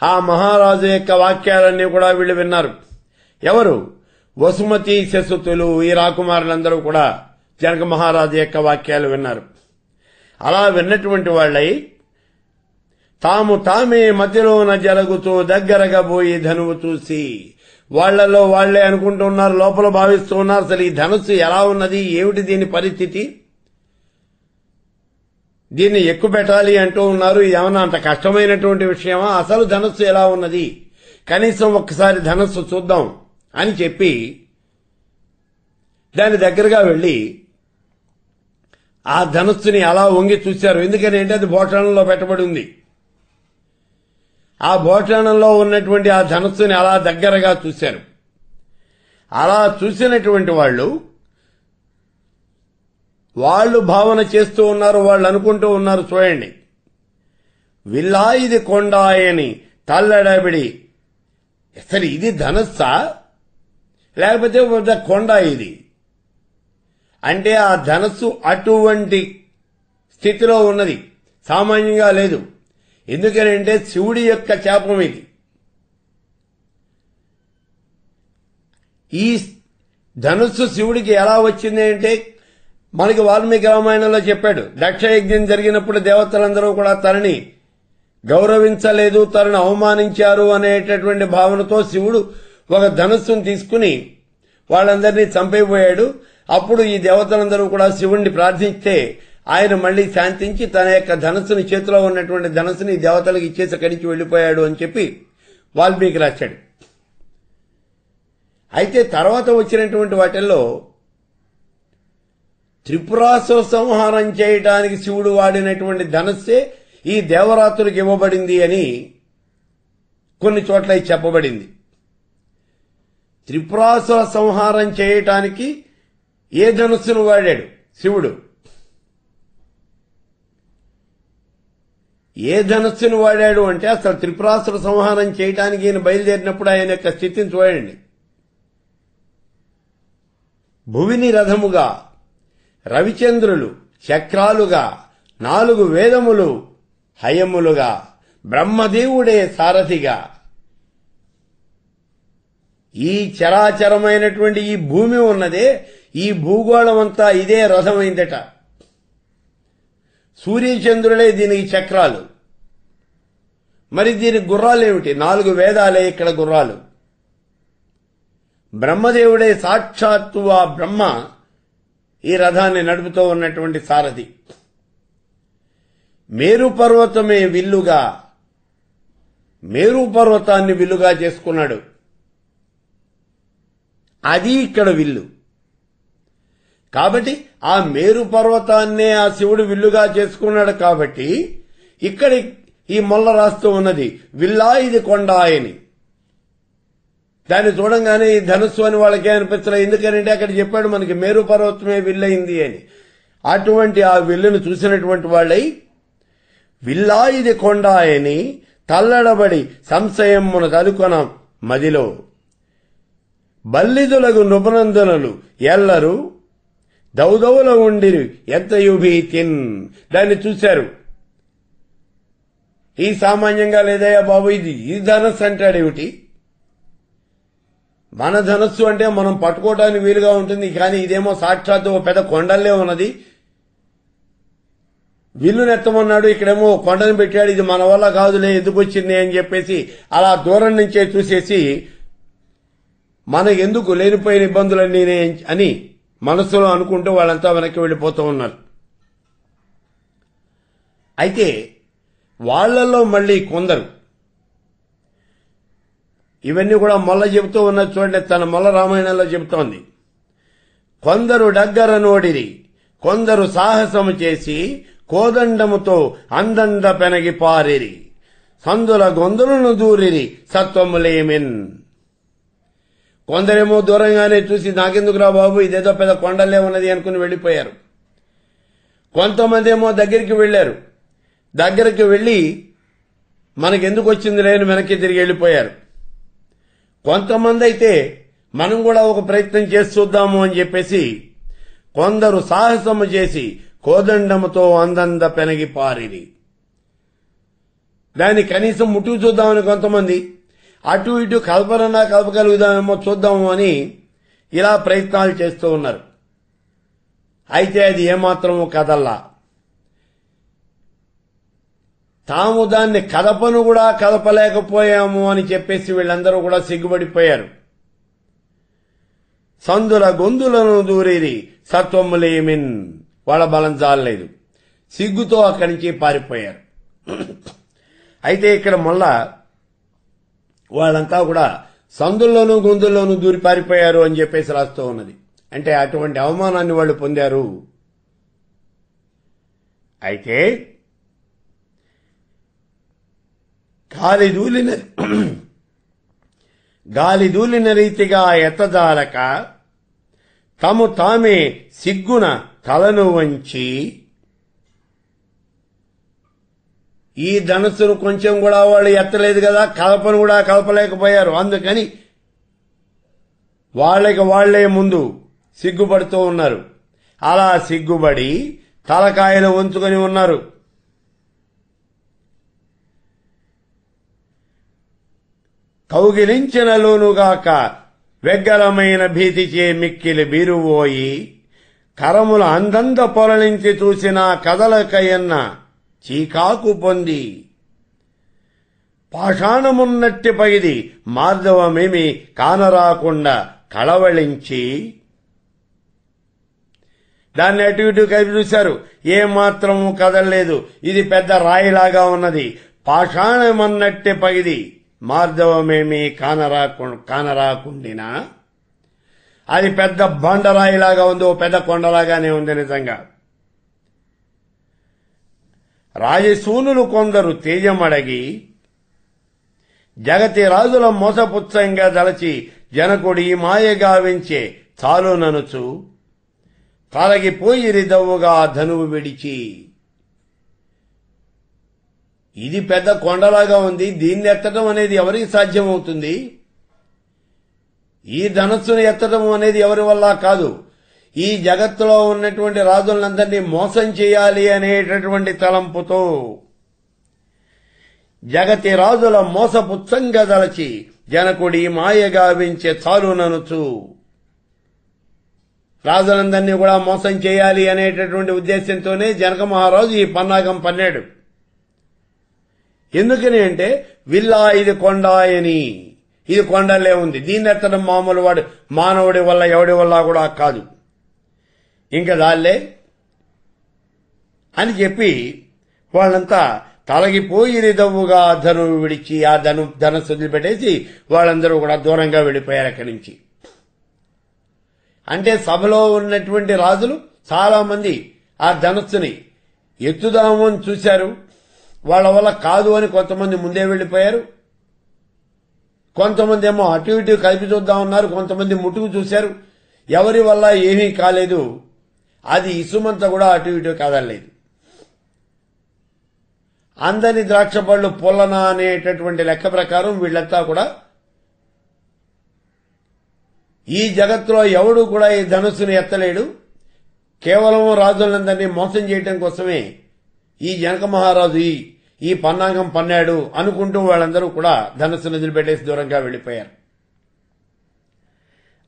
ఆ మహారాజు యొక్క వాక్యాలన్నీ కూడా వీళ్ళు విన్నారు. ఎవరు? వసుమతి శసుతులు, ఈ రాకుమారులందరూ కూడా జనక మహారాజు యొక్క వాక్యాలు విన్నారు. అలా విన్నటువంటి వాళ్ళై తామే మధ్యలోన జరుగుతూ దగ్గరగా పోయి ధనువు చూసి, వాళ్లలో వాళ్లే అనుకుంటున్నారు, లోపల భావిస్తూ ఉన్నారు, అసలు ఈ ధనుస్సు ఎలా ఉన్నది, ఏమిటి దీని పరిస్థితి, దీన్ని ఎక్కుపెట్టాలి అంటూ ఉన్నారు. ఏమన్నా అంత కష్టమైనటువంటి విషయమా, అసలు ధనుస్సు ఎలా ఉన్నది, కనీసం ఒక్కసారి ధనుస్సు చూద్దాం అని చెప్పి దాని దగ్గరగా వెళ్లి ఆ ధనుస్సుని అలా వంగి చూశారు. ఎందుకని అంటే అది బోటాణంలో పెట్టబడి ఉంది. ఆ బోటాణంలో ఉన్నటువంటి ఆ ధనుస్సుని అలా దగ్గరగా చూశారు. అలా చూసినటువంటి వాళ్ళు భావన చేస్తూ ఉన్నారు, వాళ్ళు అనుకుంటూ ఉన్నారు, చూడండి, విల్లా ఇది కొండాయని తల్లడబిడి, అసలు ఇది ధనుస్సా లేకపోతే కొండ ఇది అంటే ఆ ధనస్సు అటువంటి స్థితిలో ఉన్నది, సామాన్యంగా లేదు. ఎందుకనంటే శివుడి యొక్క శాపం ఇది. ఈ ధనుస్సు శివుడికి ఎలా వచ్చింది అంటే మనకి వాల్మీకి రామాయణంలో చెప్పాడు. దక్షయజ్ఞం జరిగినప్పుడు దేవతలందరూ కూడా తనని గౌరవించలేదు, తనను అవమానించారు అనేటటువంటి భావనతో శివుడు ఒక ధనుస్సును తీసుకుని వాళ్ళందరినీ చంపైపోయాడు. అప్పుడు ఈ దేవతలందరూ కూడా శివుణ్ణి ప్రార్థిస్తే ఆయన మళ్లీ శాంతించి తన యొక్క ధనుస్సుని, చేతిలో ఉన్నటువంటి ధనుస్సుని దేవతలకు ఇచ్చేసి కడిచి వెళ్లిపోయాడు అని చెప్పి వాల్మీకి రాశాడు. అయితే తర్వాత వచ్చినటువంటి వాటిల్లో త్రిపురాసుర సంహారం చేయడానికి శివుడు వాడినటువంటి ధనస్సే ఈ దేవరాత్రులకు ఇవ్వబడింది అని కొన్ని చోట్ల చెప్పబడింది. త్రిపురాసుర సంహారం చేయటానికి ఏ ధనుస్సును వాడాడు శివుడు? ఏ ధనుస్సును వాడాడు అంటే అసలు త్రిపురాసుర సంహారం చేయటానికి ఈయన బయలుదేరినప్పుడు ఆయన యొక్క స్థితిని చూడండి. భువిని రథముగా, రవిచంద్రులు చక్రాలుగా, 4 వేదములు హయములుగా, బ్రహ్మదేవుడే సారథిగా, ఈ చరాచరమైనటువంటి ఈ భూమి ఉన్నదే, ఈ భూగోళం అంతా ఇదే రథమైందట. సూర్యచంద్రులే దీనికి చక్రాలు. మరి దీని గుర్రాలేమిటి? 4 వేదాలే ఇక్కడ గుర్రాలు. బ్రహ్మదేవుడే సాక్షాత్తు ఆ బ్రహ్మ ఈ రథాన్ని నడుపుతూ ఉన్నటువంటి సారథి. మేరు పర్వతమే విల్లుగా, మేరు పర్వతాన్ని విల్లుగా చేసుకున్నాడు. అది ఇక్కడ విల్లు. కాబట్టి ఆ మేరు పర్వతాన్నే ఆ శివుడు విల్లుగా చేసుకున్నాడు. కాబట్టి ఇక్కడ ఈ మొల్ల రాస్తూ ఉన్నది విల్లా ఇది కొండ అని. దాన్ని చూడంగానే ఈ ధనుస్సు అని వాళ్ళకే అనిపించలేదు. ఎందుకంటే అక్కడ చెప్పాడు మనకి మేరు పర్వతమే విల్లయింది అని. అటువంటి ఆ విల్లును చూసినటువంటి వాళ్ళై విల్లా ఇది కొండ అని తల్లడబడి సంశయమును తలుకొన మదిలో బల్లిదులకు నృపనందనులు ఎల్లరు దౌదౌల ఉండిరి ఎంతయు భీతిన్. దాన్ని చూశారు. ఈ సామాన్యంగా లేదయ్యా బాబు, ఇది ధనస్సు అంటాడేమిటి? మన ధనస్సు అంటే మనం పట్టుకోవడానికి వీలుగా ఉంటుంది, కానీ ఇదేమో సాక్షాత్తు పెద్ద కొండల్లే ఉన్నది. విల్లునెత్తమన్నాడు, ఇక్కడేమో కొండను పెట్టాడు. ఇది మన వల్ల కాదులే, ఎందుకు వచ్చింది అని చెప్పేసి అలా దూరం నుంచే చూసేసి మనకెందుకు లేనిపోయిన ఇబ్బందులన్నీ అని మనస్సులో అనుకుంటూ వాళ్ళంతా వెనక్కి వెళ్లిపోతూ ఉన్నారు. అయితే వాళ్లలో మళ్లీ కొందరు, ఇవన్నీ కూడా మొల్ల చెబుతూ ఉన్నది చూడండి, తన మొల్ల రామాయణంలో చెబుతోంది. కొందరు డగ్గర నోడిరి, కొందరు సాహసము చేసి కోదండముతో అందండ పెనగి పారిరి, సందుల గొంతులను దూరిరి సత్వములేమిన్. కొందరేమో దూరంగానే చూసి నాకెందుకురా బాబు, ఇదేదో పెద్ద కొండలే ఉన్నది అనుకుని వెళ్లిపోయారు. కొంతమంది ఏమో దగ్గరికి వెళ్లారు. దగ్గరికి వెళ్లి మనకెందుకు వచ్చింది లేని వెనక్కి తిరిగి వెళ్లిపోయారు. కొంతమంది అయితే మనం కూడా ఒక ప్రయత్నం చేసి చూద్దాము అని చెప్పేసి కొందరు సాహసము చేసి కోదండముతో అందంద పెనగి పారిరి. దాన్ని కనీసం ముట్టుకు చూద్దామని కొంతమంది, అటు ఇటు కల్పనన్నా కలపగలుగుదామేమో చూద్దాము అని ఇలా ప్రయత్నాలు చేస్తూ ఉన్నారు. అయితే అది ఏమాత్రము కదల్లా. తాము దాన్ని కదపను కూడా కదపలేకపోయాము అని చెప్పేసి వీళ్ళందరూ కూడా సిగ్గుపడిపోయారు. సందుల గొంతులను దూరిరి సత్వములేమిన్. వాళ్ళ బలం చాలలేదు, సిగ్గుతో అక్కడి నుంచి పారిపోయారు. అయితే ఇక్కడ మళ్ళా వాళ్ళంతా కూడా సందుల్లోనూ గొంతుల్లోనూ దూరి పారిపోయారు అని చెప్పేసి రాస్తూ ఉన్నది. అంటే అటువంటి అవమానాన్ని వాళ్ళు పొందారు. అయితే గాలి దూలిన రీతిగా ఎత్తదాలక తము తామే సిగ్గున తలను వంచి, ఈ ధనస్సును కొంచెం కూడా వాళ్ళు ఎత్తలేదు కదా, కలపను కూడా కలపలేకపోయారు. అందుకని వాళ్ళకి వాళ్లే ముందు సిగ్గుపడుతూ ఉన్నారు. అలా సిగ్గుపడి తలకాయలు వంచుకొని ఉన్నారు. కౌగిలించినలోనుగాక వెగ్గరమైన భీతిచే మిక్కిలి బీరువోయి, కరముల అందంద పొరలించి చూసిన కదలకయన్న చీకాకు పొంది, పాషాణమున్నట్టి పగిది మార్దవమేమి కానరాకుండా కళవళించి. దాన్ని అటు ఇటు కలిపి చూశారు, ఏమాత్రము కదలలేదు. ఇది పెద్ద రాయిలాగా ఉన్నది. పాషాణమన్నట్టే పగిది మార్దవమేమి కానరాకుండినా అది పెద్ద బండరాయిలాగా ఉంది, ఓ పెద్ద కొండలాగానే ఉంది. నిజంగా రాజసూనులు కొందరు తేజమడగి జగతి రాజుల మోసపుచ్చంగా దలచి జనకుడి మాయగావించే చాలుననుచు తలగిపోయిరిదవ్వుగా ధనువు విడిచి. ఇది పెద్ద కొండలాగా ఉంది, దీన్ని ఎత్తడం అనేది ఎవరికి సాధ్యమవుతుంది? ఈ ధనస్సును ఎత్తడం అనేది ఎవరి వల్ల కాదు. ఈ జగత్తులో ఉన్నటువంటి రాజులందరినీ మోసం చేయాలి అనేటటువంటి తలంపుతో జగతి రాజుల మోసపుచ్చంగదలచి జనకుడి మాయగావించే చాలుననుచు, రాజులందరినీ కూడా మోసం చేయాలి అనేటటువంటి ఉద్దేశంతోనే జనక మహారాజు ఈ పన్నాగం పన్నాడు. ఎందుకని అంటే విల్లా ఇది కొండ అని, ఇది కొండలే ఉంది, దీన్ని ఎత్తడం మామూలు మానవుడి వల్ల ఎవడి వల్ల కూడా కాదు, ఇంకా దాల్లే అని చెప్పి వాళ్ళంతా తలగిపోయి దవ్వుగా ధనువు విడిచి ఆ ధనస్సు వదిలిపెట్టేసి వాళ్ళందరూ కూడా దూరంగా వెళ్ళిపోయారు అక్కడి నుంచి. అంటే సభలో ఉన్నటువంటి రాజులు చాలా మంది ఆ ధనస్సుని ఎత్తుదాము అని చూశారు, వాళ్ళ వల్ల కాదు అని కొంతమంది ముందే వెళ్లిపోయారు, కొంతమంది ఏమో అటు ఇటు కలిపి చూద్దామన్నారు, కొంతమంది ముట్టుకు చూశారు, ఎవరి వల్ల ఏమీ కాలేదు, అది ఇసుమంతా కూడా అటు ఇటు కదలలేదు. అందని ద్రాక్ష పళ్ళు పొల్లన అనేటటువంటి లెక్క ప్రకారం వీళ్ళంతా కూడా ఈ జగత్తులో ఎవడు కూడా ఈ ధనుస్సును ఎత్తలేడు, కేవలం రాజులందరినీ మోసం చేయటం కోసమే ఈ జనక మహారాజు ఈ పన్నాగం పన్నాడు అనుకుంటూ వాళ్ళందరూ కూడా ధనుస్సును వదిలిపెట్టేసి దూరంగా వెళ్లిపోయారు.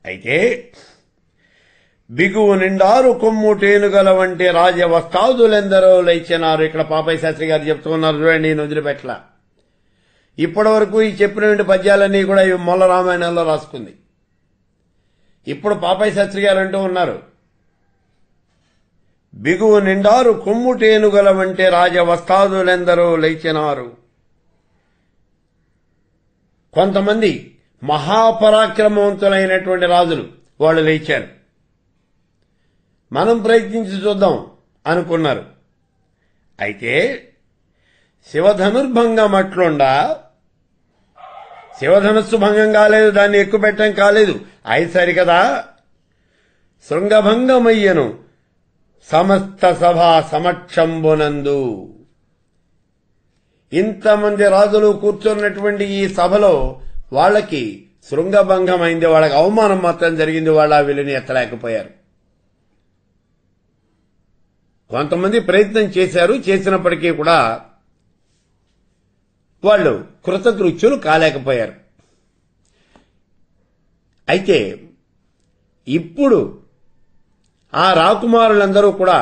అయితే బిగువు నిండారు కొమ్ముటేనుగల వంటి రాజవస్తాదులెందరో లైచినారు. ఇక్కడ పాపయ్య శాస్త్రి గారు చెప్తున్నారు చూడండి, నేను వదిలిపెట్టలా. ఇప్పటి వరకు ఈ చెప్పినటువంటి పద్యాలన్నీ కూడా ఈ మొల్ల రామాయణంలో రాసుకుంది. ఇప్పుడు పాపయ్య శాస్త్రి గారు అంటూ ఉన్నారు, బిగువు నిండారు కొమ్ముటేనుగల వంటి రాజవస్తాదులెందరో లైచినారు. కొంతమంది మహాపరాక్రమవంతులైనటువంటి రాజులు వాళ్ళు లేచారు, మనం ప్రయత్నించి చూద్దాం అనుకున్నారు. అయితే శివధనుర్భంగం అట్లుండా, శివధనుస్సు భంగం కాలేదు, దాన్ని ఎక్కుపెట్టడం కాలేదు, అయి సరికదా శృంగభంగమయ్యను సమస్త సభా సమక్షంబునందు. ఇంతమంది రాజులు కూర్చున్నటువంటి ఈ సభలో వాళ్ళకి శృంగభంగమైంది, వాళ్ళకి అవమానం మాత్రం జరిగింది, వాళ్ళ విలుని ఎత్తలేకపోయారు. కొంతమంది ప్రయత్నం చేశారు, చేసినప్పటికీ కూడా వాళ్ళు కృతకృత్యులు కాలేకపోయారు. అయితే ఇప్పుడు ఆ రాకుమారులందరూ కూడా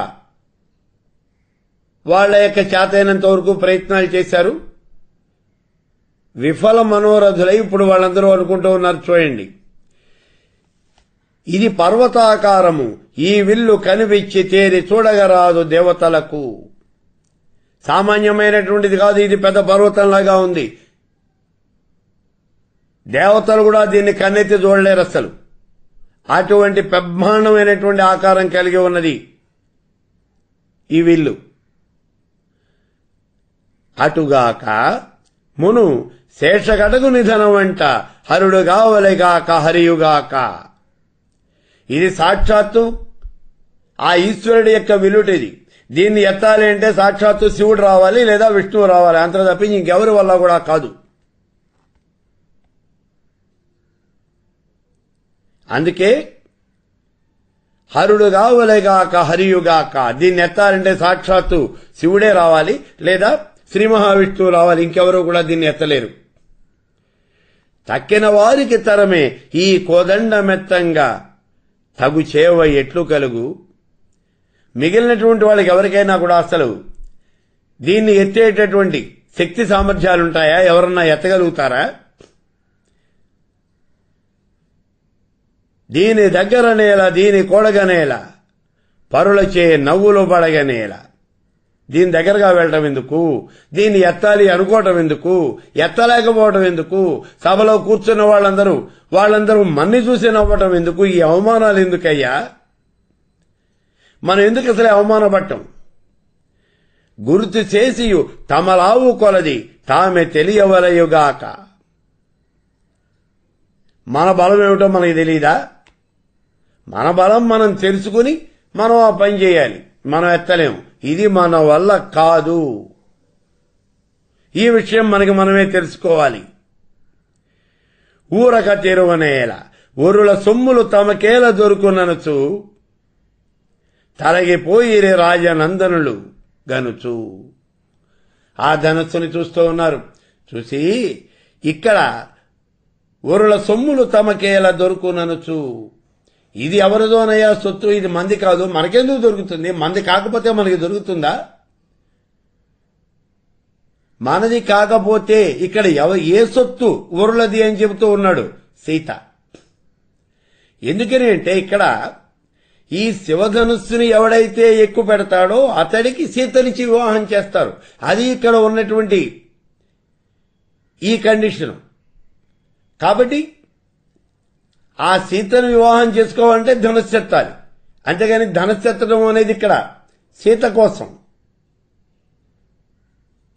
వాళ్ళ యొక్క చేతైనంత వరకు ప్రయత్నాలు చేశారు, విఫల మనోరథులై ఇప్పుడు వాళ్ళందరూ అనుకుంటూ ఉన్నారు, చూడండి ఇది పర్వతాకారము, ఈ విల్లు కనిపించి తేరి చూడగరాదు దేవతలకు. సామాన్యమైనటువంటిది కాదు, ఇది పెద్ద పర్వతంలాగా ఉంది, దేవతలు కూడా దీన్ని కన్నెత్తి చూడలేరు అసలు, అటువంటి బ్రహ్మాండమైనటువంటి ఆకారం కలిగి ఉన్నది ఈ విల్లు. అటుగాక మును శేషగడగు నిధనం వంట హరుడుగావలెగాక హరియుగాక. ఇది సాక్షాత్తు ఆ ఈశ్వరుడి యొక్క విలుటిది, దీన్ని ఎత్తాలి అంటే సాక్షాత్తు శివుడు రావాలి లేదా విష్ణువు రావాలి, అంత తప్పించి ఇంకెవరి వల్ల కూడా కాదు. అందుకే హరుడుగావలెగాక హరియుగాక, దీన్ని ఎత్తాలంటే సాక్షాత్తు శివుడే రావాలి లేదా శ్రీ మహావిష్ణువు రావాలి, ఇంకెవరూ కూడా దీన్ని ఎత్తలేరు. తక్కిన వారికి తరమే ఈ కోదండమెత్తంగా తగు చేవ ఎట్లు కలుగు. మిగిలినటువంటి వాళ్ళకి ఎవరికైనా కూడా అసలు దీన్ని ఎత్తేటటువంటి శక్తి సామర్థ్యాలుంటాయా? ఎవరన్నా ఎత్తగలుగుతారా? దీని దగ్గరనేల దీని కొడగనేల పరులచే నవ్వులు పడగనేల. దీని దగ్గరగా వెళ్ళటం ఎందుకు, దీన్ని ఎత్తాలి అనుకోవటం ఎందుకు, ఎత్తలేకపోవటం ఎందుకు, సభలో కూర్చున్న వాళ్ళందరూ మన్ని చూసి నవ్వటం ఎందుకు, ఈ అవమానాలు ఎందుకయ్యా? మనం ఎందుకు అసలే అవమానపడటం? గుర్తు చేసి తమలావు కొలది తామె తెలియవలయుగాక. మన బలం ఏమిటో మనకి తెలీదా? మన బలం మనం తెలుసుకుని మనం ఆ పని చేయాలి. మనం ఎత్తలేము, ఇది మన వల్ల కాదు, ఈ విషయం మనకి మనమే తెలుసుకోవాలి. ఊరక తెరువనేల ఊరుల సొమ్ములు తమకేల దొరుకుననుచు తలగిపోయిరే రాజనందనులు గనుచు. ఆ ధనస్సుని చూస్తూ ఉన్నారు. చూసి ఇక్కడ ఊరుల సొమ్ములు తమకేల దొరుకుననుచు, ఇది ఎవరిదోనయ్యా సొత్తు, ఇది మంది కాదు, మనకెందుకు దొరుకుతుంది? మంది కాకపోతే మనకి దొరుకుతుందా? మనది కాకపోతే ఇక్కడ ఏ సొత్తు ఊరులది అని చెబుతూ ఉన్నాడు సీత. ఎందుకని అంటే ఇక్కడ ఈ శివధనుస్సుని ఎవడైతే ఎక్కువ పెడతాడో అతడికి సీతనిచ్చి వివాహం చేస్తారు. అది ఇక్కడ ఉన్నటువంటి ఈ కండిషన్. కాబట్టి ఆ సీతను వివాహం చేసుకోవాలంటే ధనుస్సు ఎత్తాలి. అంతేగాని ధనుస్సు ఎత్తడం అనేది ఇక్కడ సీత కోసం.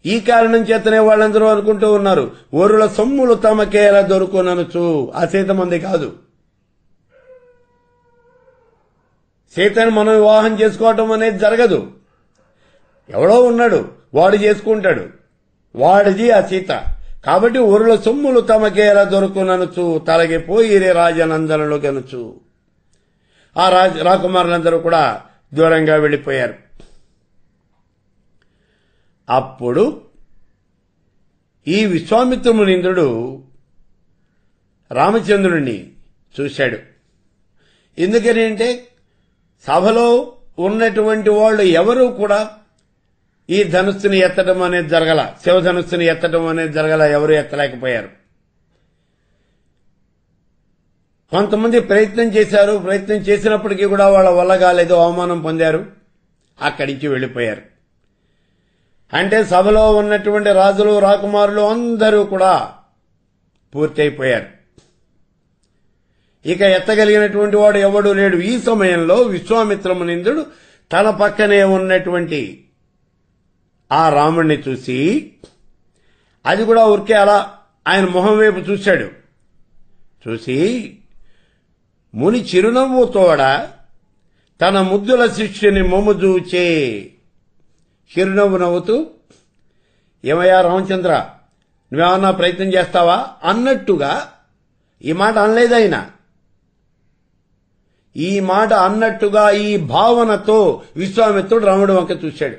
ఈ కారణం చేతనే వాళ్ళందరూ అనుకుంటూ ఉన్నారు, ఊరుల సొమ్ములు తమకేలా దొరుకుననుచు. ఆ సీత మంది కాదు. సీతను మనం వివాహం చేసుకోవటం అనేది జరగదు. ఎవడో ఉన్నాడు, వాడు చేసుకుంటాడు, వాడిది ఆ సీత. కాబట్టి ఊరుల సొమ్ములు తమకేలా దొరుకుననుచు తలగిపోయిరే రాజనందనలు గనుచు. ఆ రాకుమారులందరూ కూడా దూరంగా వెళ్లిపోయారు. అప్పుడు ఈ విశ్వామిత్ర మునీంద్రుడు రామచంద్రుడిని చూశాడు. ఎందుకని అంటే సభలో ఉన్నటువంటి వాళ్ళు ఎవరూ కూడా ఈ ధనుస్సుని ఎత్తడం అనేది జరగల, శివధనుస్సుని ఎత్తడం అనేది జరగల, ఎవరు ఎత్తలేకపోయారు. కొంతమంది ప్రయత్నం చేశారు. ప్రయత్నం చేసినప్పటికీ కూడా వాళ్ళ వల్ల కాలేదు, అవమానం పొందారు, అక్కడి నుంచి వెళ్లిపోయారు. అంటే సభలో ఉన్నటువంటి రాజులు రాకుమారులు అందరూ కూడా పూర్తయిపోయారు. ఇక ఎత్తగలిగినటువంటి వాడు ఎవడూ లేడు. ఈ సమయంలో విశ్వామిత్ర మునీంద్రుడు తన పక్కనే ఉన్నటువంటి ఆ రాముణ్ణి చూసి, అది కూడా ఊరికే అలా ఆయన మొహం వైపు చూశాడు. చూసి ముని చిరునవ్వుతోడ తన ముద్దుల శిష్యుని మొమ్ము చూచే, చిరునవ్వు నవ్వుతూ, ఏమయ్యా రామచంద్ర, నువ్వేమన్నా ప్రయత్నం చేస్తావా అన్నట్టుగా ఈ మాట అనలేదైనా. ఈ మాట అన్నట్టుగా ఈ భావనతో విశ్వామిత్రుడు రాముడు వంక చూశాడు.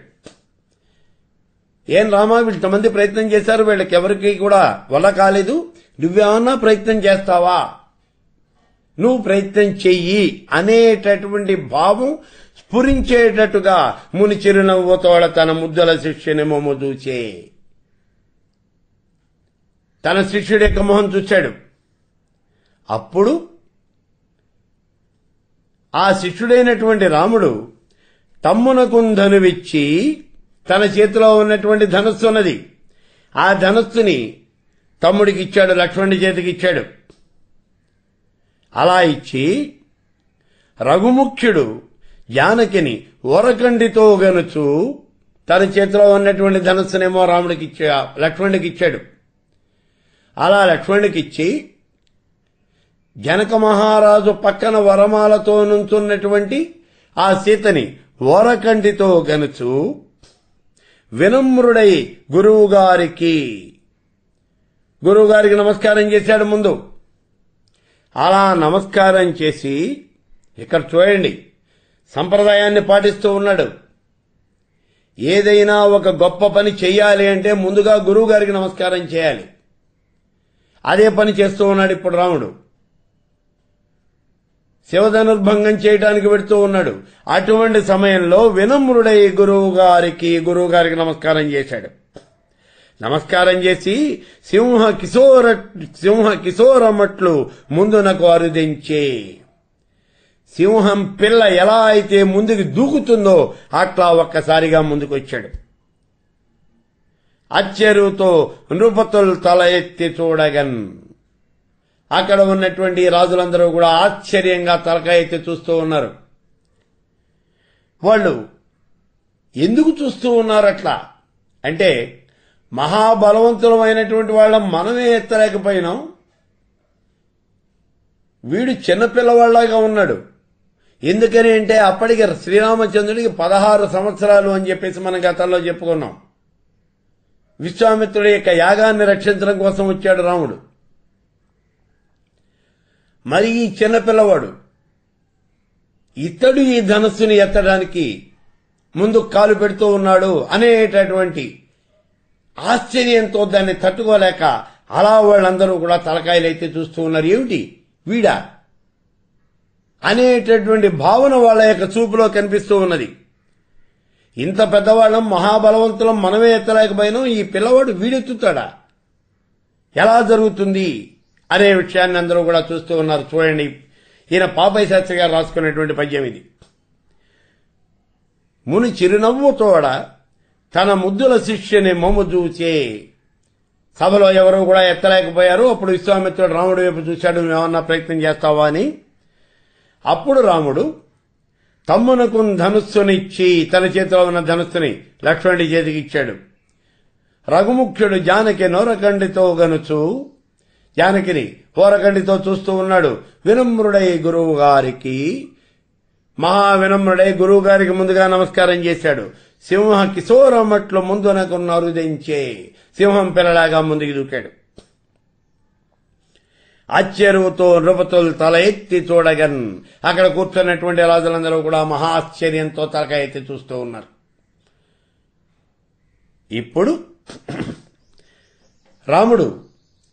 ఏం రామా, వీళ్ళంతమంది ప్రయత్నం చేశారు, వీళ్ళకి ఎవరికి కూడా వల్ల కాలేదు, నువ్వేమన్నా ప్రయత్నం చేస్తావా, నువ్వు ప్రయత్నం చెయ్యి అనేటటువంటి భావం స్ఫురించేటట్టుగా ముని చిరునవ్వుతోడ తన ముద్దుల శిష్యుని మొమ్ము చూచే. తన శిష్యుడి యొక్క మొహం చూశాడు. అప్పుడు ఆ శిష్యుడైనటువంటి రాముడు తమ్మునకు ధనువిచ్చి, తన చేతిలో ఉన్నటువంటి ధనుస్సు ఉన్నది, ఆ ధనుస్సుని తమ్ముడికి ఇచ్చాడు, లక్ష్మణుడి చేతికి ఇచ్చాడు. అలా ఇచ్చి రఘుముఖ్యుడు జానకిని ఓరకండితో గనుచు తన చేతిలో ఉన్నటువంటి ధనుస్సునేమో లక్ష్మణుడికి ఇచ్చాడు. అలా లక్ష్మణుడికి ఇచ్చి జనక మహారాజు పక్కన వరమాలతో నుంచున్నటువంటి ఆ సీతని ఓరకండితో గనుచు వినమ్రుడై గురువుగారికి నమస్కారం చేశాడు ముందు. అలా నమస్కారం చేసి, ఇక్కడ చూడండి, సంప్రదాయాన్ని పాటిస్తూ ఉన్నాడు. ఏదైనా ఒక గొప్ప పని చెయ్యాలి అంటే ముందుగా గురువు గారికి నమస్కారం చేయాలి. అదే పని చేస్తూ ఉన్నాడు ఇప్పుడు రాముడు. శివధనుర్భంగం చేయడానికి పెడుతూ ఉన్నాడు. అటువంటి సమయంలో వినమ్రుడై గురువు గారికి నమస్కారం చేశాడు. నమస్కారం చేసి సింహ కిశోరమట్లు ముందునకు అరుదించే, సింహం పిల్ల ఎలా అయితే ముందుకు దూకుతుందో అట్లా ఒక్కసారిగా ముందుకొచ్చాడు. అచ్చెరుతో నృపతులు తల ఎత్తి చూడగన్, అక్కడ ఉన్నటువంటి రాజులందరూ కూడా ఆశ్చర్యంగా తలకాయ ఎత్తి చూస్తూ ఉన్నారు. వాళ్ళు ఎందుకు చూస్తూ ఉన్నారు అట్లా అంటే, మహాబలవంతులమైనటువంటి వాళ్ళం మనమే ఎత్తలేకపోయినాం, వీడు చిన్నపిల్లవాళ్లాగా ఉన్నాడు. ఎందుకని అంటే అప్పటికి శ్రీరామచంద్రుడికి 16 సంవత్సరాలు అని చెప్పేసి మనం గతంలో చెప్పుకున్నాం. విశ్వామిత్రుడి యొక్క యాగాన్ని రక్షించడం కోసం వచ్చాడు రాముడు. మరి ఈ చిన్నపిల్లవాడు ఇతడు ఈ ధనస్సుని ఎత్తడానికి ముందు కాలు పెడుతూ ఉన్నాడు అనేటటువంటి ఆశ్చర్యంతో దాన్ని తట్టుకోలేక అలా వాళ్ళందరూ కూడా తలకాయలైతే చూస్తూ ఉన్నారు. ఏమిటి వీడా అనేటటువంటి భావన వాళ్ళ యొక్క చూపులో కనిపిస్తూ ఉన్నది. ఇంత పెద్దవాళ్ళం మహాబలవంతులం మనమే ఎత్తలేకపోయినాం, ఈ పిల్లవాడు వీడెత్తుతాడా? ఎలా జరుగుతుంది అనే విషయాన్ని అందరూ కూడా చూస్తూ ఉన్నారు. చూడండి, ఈయన పాపయ్య శాస్త్రి గారు రాసుకున్నటువంటి పద్యం ఇది. ముని చిరునవ్వు తోడ తన ముద్దుల శిష్యుని మొమ్ము చూచే. సభలో ఎవరూ కూడా ఎత్తలేకపోయారు. అప్పుడు విశ్వామిత్రుడు రాముడి వైపు చూశాడు, నువ్వేమన్నా ప్రయత్నం చేస్తావా అని. అప్పుడు రాముడు తమ్మునకు ధనుస్సునిచ్చి తన చేతిలో ఉన్న ధనుస్సుని లక్ష్మణుడి చేతికి ఇచ్చాడు. రఘుముఖ్యుడు జానకి నోరకండితో గనుచు, జానకిని హోరకండితో చూస్తూ ఉన్నాడు. వినమ్రుడై గురువు గారికి, మహావినమ్రుడై గురువు గారికి ముందుగా నమస్కారం చేశాడు. సింహ కిశోరమట్లు ముందునకు నరుదించే, సింహం పిల్లలాగా ముందుకు దూకాడు. ఆశ్చర్యంతో నృపతులు తల ఎత్తి చూడగన్, అక్కడ కూర్చున్నటువంటి రాజులందరూ కూడా మహా ఆశ్చర్యంతో తలకాయ ఎత్తి చూస్తూ ఉన్నారు. ఇప్పుడు రాముడు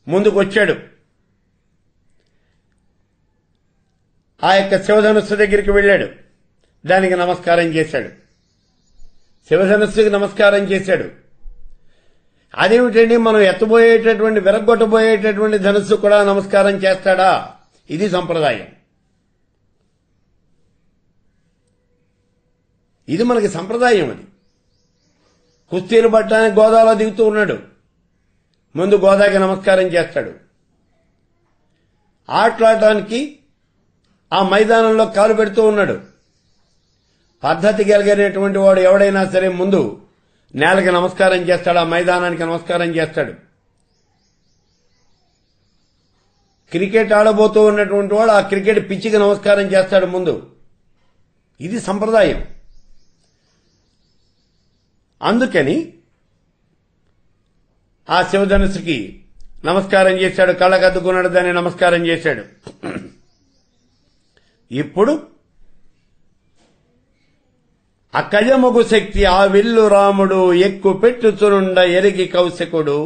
ముందుకు వచ్చాడు. ఆ యొక్క శివధనుస్సు దగ్గరికి వెళ్ళాడు. దానికి నమస్కారం చేశాడు. శివధనుస్సుకి నమస్కారం చేశాడు. అదేమిటండి, మనం ఎత్తబోయేటటువంటి విరగొట్టబోయేటటువంటి ధనుస్సు కూడా నమస్కారం చేస్తాడా? ఇది సంప్రదాయం. ఇది మనకి సంప్రదాయం. అది కుస్తీలు పట్టడానికి గోదాలో దిగుతూ ఉన్నాడు. ముందు గోదాకి నమస్కారం చేస్తాడు. ఆటలాడటానికి ఆ మైదానంలో కాలు పెడుతూ ఉన్నాడు. పద్ధతి కలిగినటువంటి వాడు ఎవడైనా సరే ముందు నేలకి నమస్కారం చేస్తాడు, ఆ మైదానానికి నమస్కారం చేస్తాడు. క్రికెట్ ఆడబోతూ ఉన్నటువంటి వాడు ఆ క్రికెట్ పిచ్చికి నమస్కారం చేస్తాడు ముందు. ఇది సంప్రదాయం. అందుకని ఆ శివధనుసుకి నమస్కారం చేశాడు, కళ్ళకద్దుకున్నాడు, దాన్ని నమస్కారం చేశాడు. ఇప్పుడు అకజమగు శక్తి ఆ విల్లు రాముడు ఎక్కు పెట్టుచునుండ ఎరిగి కౌశకుడు.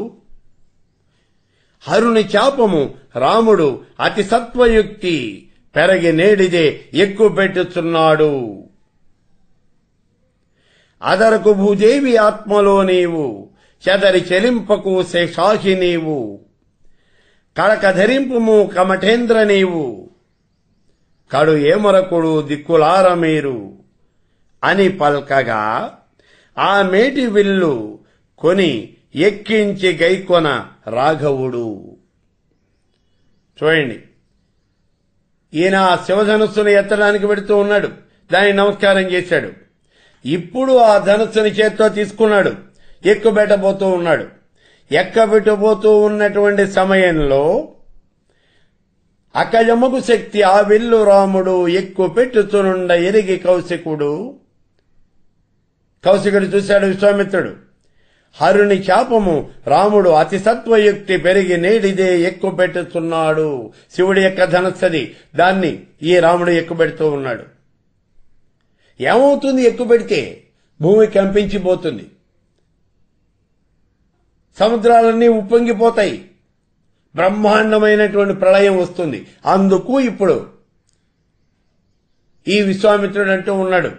హరుని చాపము రాముడు అతి సత్వయుక్తి పెరగి నేడిదే ఎక్కు పెట్టుచున్నాడు. అదరకు భూదేవి ఆత్మలో నీవు చెదరి చెలింపకు శేషాహి నీవు. కడక ధరింపుము కమఠేంద్ర నీవు. కడు ఏమరకుడు దిక్కులార మీరు అని పల్కగా ఆ మేటి విల్లు కొని ఎక్కించి గైకొన రాఘవుడు. చూడండి, ఈయన శివధనుస్సును ఎత్తడానికి పెడుతూ ఉన్నాడు. దానికి నమస్కారం చేశాడు. ఇప్పుడు ఆ ధనుస్సుని చేత్తో తీసుకున్నాడు, ఎక్కుబెట్టబోతూ ఉన్నాడు. ఎక్కబెట్టబోతూ ఉన్నటువంటి సమయంలో అకజమగు శక్తి ఆ విల్లు రాముడు ఎక్కు పెట్టుచునుండ ఎరిగి కౌశికుడు. కౌశికుడు చూశాడు విశ్వామిత్రుడు. హరుని శాపము రాముడు అతి సత్వయుక్తి పెరిగి నేడిదే ఎక్కు పెట్టుచున్నాడు. శివుడి యొక్క ధనస్సది, దాన్ని ఈ రాముడు ఎక్కుబెడుతూ ఉన్నాడు. ఏమవుతుంది ఎక్కుబెడితే? భూమి కంపించిపోతుంది, సముద్రాలన్నీ ఉప్పొంగిపోతాయి, బ్రహ్మాండమైనటువంటి ప్రళయం వస్తుంది. అందుకు ఇప్పుడు ఈ విశ్వామిత్రుడు అంటూ ఉన్నాడు,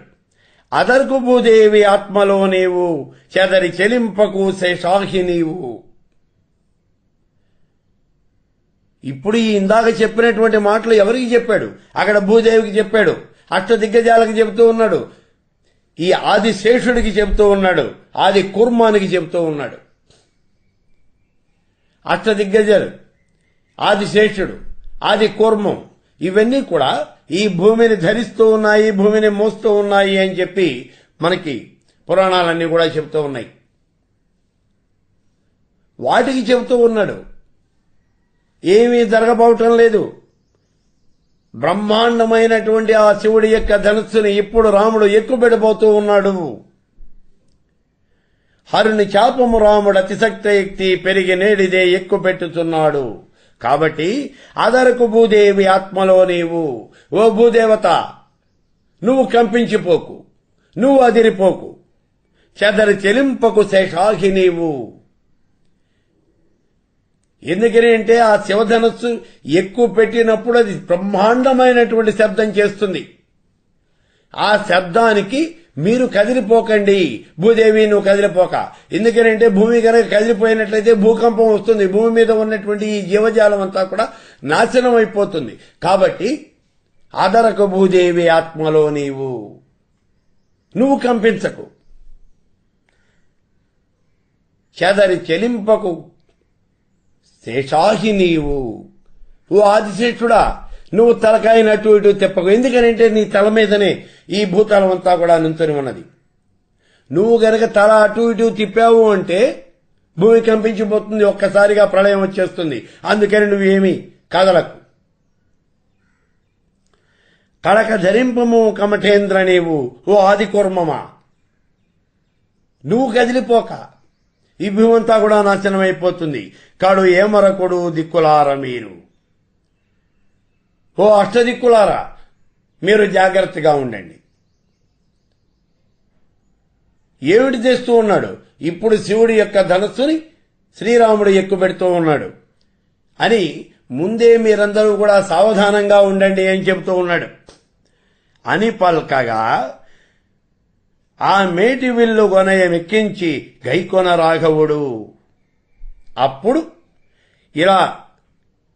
అదర్కు భూదేవి ఆత్మలో నీవు చెదరి చెలింపకు శేషాహి నీవు. ఇప్పుడు ఈ ఇందాక చెప్పినటువంటి మాటలు ఎవరికి చెప్పాడు? అక్కడ భూదేవికి చెప్పాడు, అష్టదిగ్గజాలకు చెబుతూ ఉన్నాడు, ఈ ఆదిశేషుడికి చెబుతూ ఉన్నాడు, ఆది కూర్మానికి చెబుతూ ఉన్నాడు. అష్టదిగ్గజాలు, ఆదిశేషుడు, ఆది కూర్మం, ఇవన్నీ కూడా ఈ భూమిని ధరిస్తూ ఉన్నాయి, భూమిని మోస్తూ ఉన్నాయి అని చెప్పి మనకి పురాణాలన్నీ కూడా చెబుతూ ఉన్నాయి. వాటికి చెబుతూ ఉన్నాడు. ఏమీ జరగబోవటం లేదు. బ్రహ్మాండమైనటువంటి ఆ శివుడి యొక్క ధనుస్సుని ఇప్పుడు రాముడు ఎక్కుబెడబోతూ ఉన్నాడు. హరుని చాపము రాముడు అతిశక్తయుక్తి పెరిగి నేడిదే ఎక్కు పెట్టుచున్నాడు. కాబట్టి అదరకు భూదేవి ఆత్మలో నీవు, ఓ భూదేవత, నువ్వు కంపించిపోకు, నువ్వు అదిరిపోకు, చెదరి చెలింపకు శేషాహి నీవు. ఎందుకని అంటే ఆ శివధనస్సు ఎక్కువ పెట్టినప్పుడు అది బ్రహ్మాండమైనటువంటి శబ్దం చేస్తుంది. ఆ శబ్దానికి మీరు కదిలిపోకండి, భూదేవి నువ్వు కదిలిపోక. ఎందుకనంటే భూమి కనుక కదిలిపోయినట్లయితే భూకంపం వస్తుంది, భూమి మీద ఉన్నటువంటి ఈ జీవజాలం అంతా కూడా నాశనం అయిపోతుంది. కాబట్టి ఆదరకు భూదేవి ఆత్మలో నువ్వు కంపించకు, చెదరి చెలింపకు శేషాహి నీవు. ఓ ఆదిశేషుడా, నువ్వు తలకాయని అటు ఇటు తిప్పకు. ఎందుకనంటే నీ తల మీదనే ఈ భూతలం అంతా కూడా నుంచొని ఉన్నది. నువ్వు గనక తల అటు ఇటు తిప్పావు అంటే భూమి కంపించిపోతుంది, ఒక్కసారిగా ప్రళయం వచ్చేస్తుంది. అందుకని నువ్వేమీ కదలకు. కడక ధరింపము కమఠేంద్ర నీవు, ఓ ఆది కూర్మమా, నువ్వు కదిలిపోక ఈ భూమి అంతా కూడా నాశనం అయిపోతుంది. కాడు ఏమరకుడు దిక్కులార మీరు, ఓ అష్టదిక్కులారా మీరు జాగ్రత్తగా ఉండండి. ఏమిటి చేస్తూ ఉన్నాడు? ఇప్పుడు శివుడి యొక్క ధనస్సుని శ్రీరాముడు ఎక్కుపెడుతూ ఉన్నాడు అని ముందే మీరందరూ కూడా సావధానంగా ఉండండి అని చెబుతూ ఉన్నాడు. అని పల్కగా ఆ మేటి విల్లు గొనయమెక్కించి గైకొన రాఘవుడు. అప్పుడు ఇలా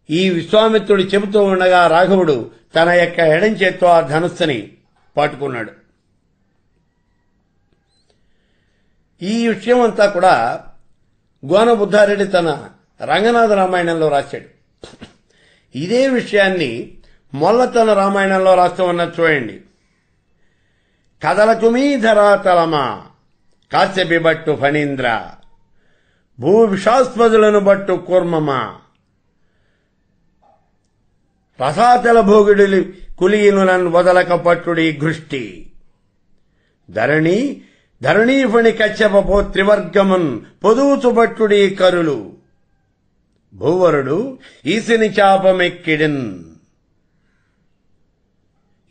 ఈ విశ్వామిత్రుడు చెబుతూ ఉండగా రాఘవుడు తన యొక్క ఎడం చేత్తో ఆ ధనుస్సుని పట్టుకున్నాడు. ఈ విషయం అంతా కూడా గోన బుద్ధారెడ్డి తన రంగనాథ రామాయణంలో రాశాడు. ఇదే విషయాన్ని మొల్ల తన రామాయణంలో రాస్తూ ఉన్నది చూడండి. కదలకుమీ ధరాతలమా కాశ్యపి బట్టు ఫణీంద్ర, భూ విషాస్పదులను బట్టు కూర్మమా, రసాతల భోగుడి కులీనులను వదలక పట్టుడి ఘృష్టి, ధరణీఫణి కశ్యప త్రివర్గమున్ పొదూచుబట్టుడి కరులు, భూవరుడు ఈశని చాపమెక్కిడిన్.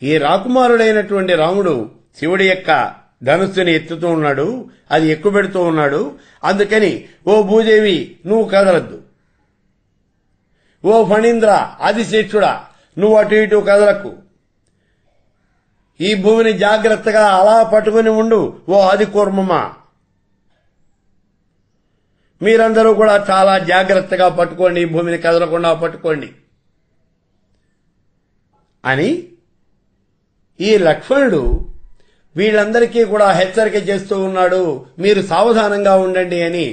ఈ రాకుమారుడైనటువంటి రాముడు శివుడి యొక్క ధనుస్సుని ఎత్తుతూ ఉన్నాడు, అది ఎక్కుపెడుతూ ఉన్నాడు. అందుకని ఓ భూదేవి నువ్వు కదలద్దు, ఓ ఫణీంద్ర ఆదిశేషుడా నువ్వు అటు ఇటు కదలకు, ఈ భూమిని జాగ్రత్తగా అలా పట్టుకుని ఉండు. ఓ ఆది కూర్మమా, మీరందరూ కూడా చాలా జాగ్రత్తగా పట్టుకోండి, ఈ భూమిని కదలకుండా పట్టుకోండి అని ఈ లక్ష్మణుడు వీళ్ళందరికీ కూడా హెచ్చరిక చేస్తూ ఉన్నాడు. మీరు సావధానంగా ఉండండి అని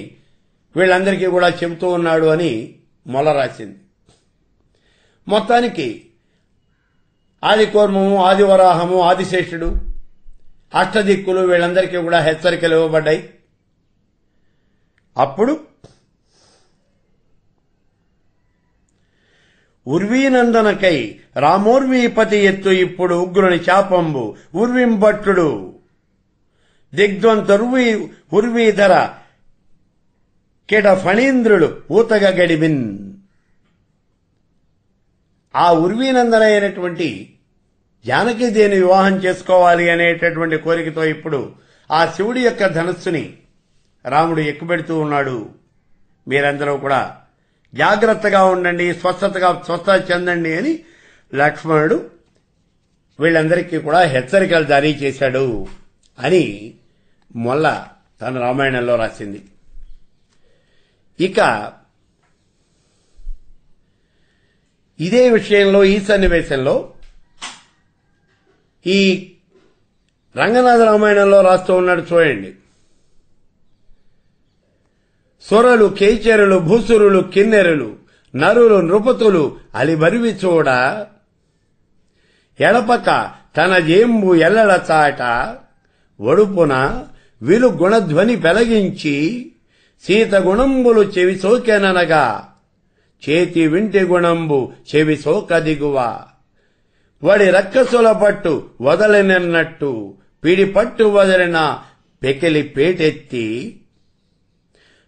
వీళ్ళందరికీ కూడా చెబుతూ ఉన్నాడు అని మొల రాసింది. మొత్తానికి ఆదికూర్మము, ఆదివరాహము, ఆదిశేషుడు, అష్టదిక్కులు వీళ్ళందరికీ కూడా హెచ్చరికలు ఇవ్వబడ్డాయి. అప్పుడు ఉర్వీనందనకై రామోర్వీపతి ఎత్తు ఇప్పుడు ఉగ్రుని శాపంబు ఉర్వింభట్టుడు దిగ్ధ్వంతరువి ఉర్వీధర కెడ ఫణీంద్రుడు ఊతగ గడిబిన్. ఆ ఉర్వీనందన అయినటువంటి జానకీదేవిని వివాహం చేసుకోవాలి అనేటటువంటి కోరికతో ఇప్పుడు ఆ శివుడి యొక్క ధనస్సుని రాముడు ఎక్కుపెడుతూ ఉన్నాడు. మీరందరూ కూడా జాగ్రత్తగా ఉండండి, స్వస్థత చెందండి అని లక్ష్మణుడు వీళ్ళందరికీ కూడా హెచ్చరికలు జారీ చేశాడు అని మొల్ల తన రామాయణంలో రాసింది. ఇక ఇదే విషయంలో ఈ సన్నివేశంలో ఈ రంగనాథ రామాయణంలో రాస్తూ ఉన్నాడు చూడండి. సొరలు, కేచరులు, భూసురులు, కిన్నెరులు, నరులు, నృపతులు అలిబరివి చూడ ఎడపక తన జేంబు ఎల్లల చాట ఒడుపున విలు గుణధ్వని పెలగించి సీత గుణంబులు చెవి సోకెననగా చేతి వింటి గుణంబు చెవి సోక దిగువ వడి రక్కసుల పట్టు వదలనన్నట్టు పిడి పట్టు వదలిన పెకిలి పేటెత్తి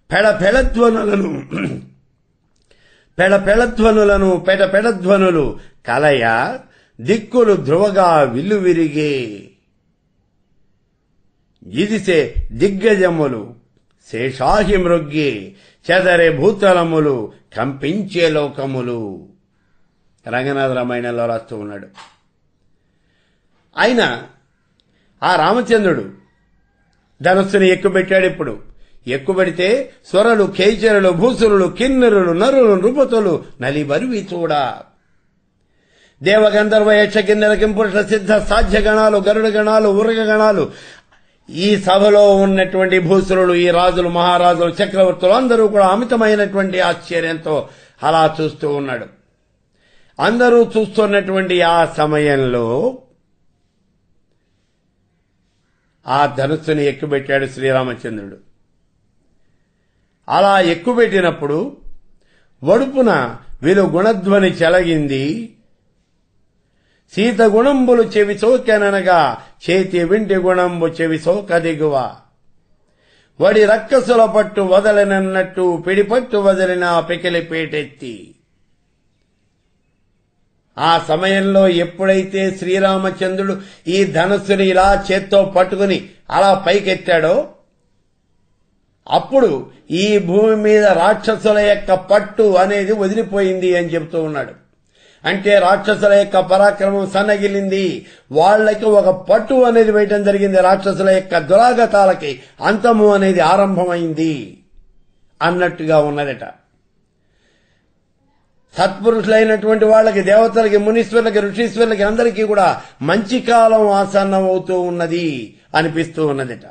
పెడపెడధ్వనులను పెడపెడధ్వనులు కలయ దిక్కులు ధ్రువగా విల్లు విరిగే జిదిసే దిగ్గజములు శేషాహి మృగ్గే చెదరే భూతలములు కంపించే లోకములు. రంగనాథ రామాయణంలో రాస్తూ ఉన్నాడు. ఆయన ఆ రామచంద్రుడు ధనస్సుని ఎక్కుబెట్టాడు. ఇప్పుడు ఎక్కుబెడితే స్వరలు, కేచరులు, భూసురులు, కిన్నెరులు, నరులు, నృపతులు నలిబరివి చూడా. దేవగంధర్వ యక్ష కిన్నెర కింపురుష సిద్ధ సాధ్య గణాలు, గరుడ గణాలు, ఉరగ గణాలు, ఈ సభలో ఉన్నటువంటి భూసురులు, ఈ రాజులు, మహారాజులు, చక్రవర్తులు అందరూ కూడా అమితమైనటువంటి ఆశ్చర్యంతో అలా చూస్తూ ఉన్నాడు. అందరూ చూస్తున్నటువంటి ఆ సమయంలో ఆ ధనుస్సుని ఎక్కుబెట్టాడు శ్రీరామచంద్రుడు. అలా ఎక్కుబెట్టినప్పుడు వడుపున విలు గుణధ్వని చెలగింది. సీత గుణంబులు చెవి సోకెననగా చేతి వింటి గుణంబు చెవి సోక దిగువ. వడి రక్కసుల పట్టు వదలనన్నట్టు పిడిపట్టు వదిలిన పెకిలిపేటెత్తి. ఆ సమయంలో ఎప్పుడైతే శ్రీరామచంద్రుడు ఈ ధనుస్సుని ఇలా చేత్తో పట్టుకుని అలా పైకెత్తాడో అప్పుడు ఈ భూమి మీద రాక్షసుల యొక్క పట్టు అనేది వదిలిపోయింది అని చెబుతూ ఉన్నాడు. అంటే రాక్షసుల యొక్క పరాక్రమం సన్నగిలింది, వాళ్లకి ఒక పట్టు అనేది వేయటం జరిగింది, రాక్షసుల యొక్క దురాగతాలకి అంతము అనేది ఆరంభమైంది అన్నట్టుగా ఉన్నదట. సత్పురుషులైనటువంటి వాళ్ళకి, దేవతలకి, మునీశ్వరులకి, ఋషీశ్వరులకి అందరికీ కూడా మంచి కాలం ఆసన్నం అవుతూ ఉన్నది అనిపిస్తూ ఉన్నదట.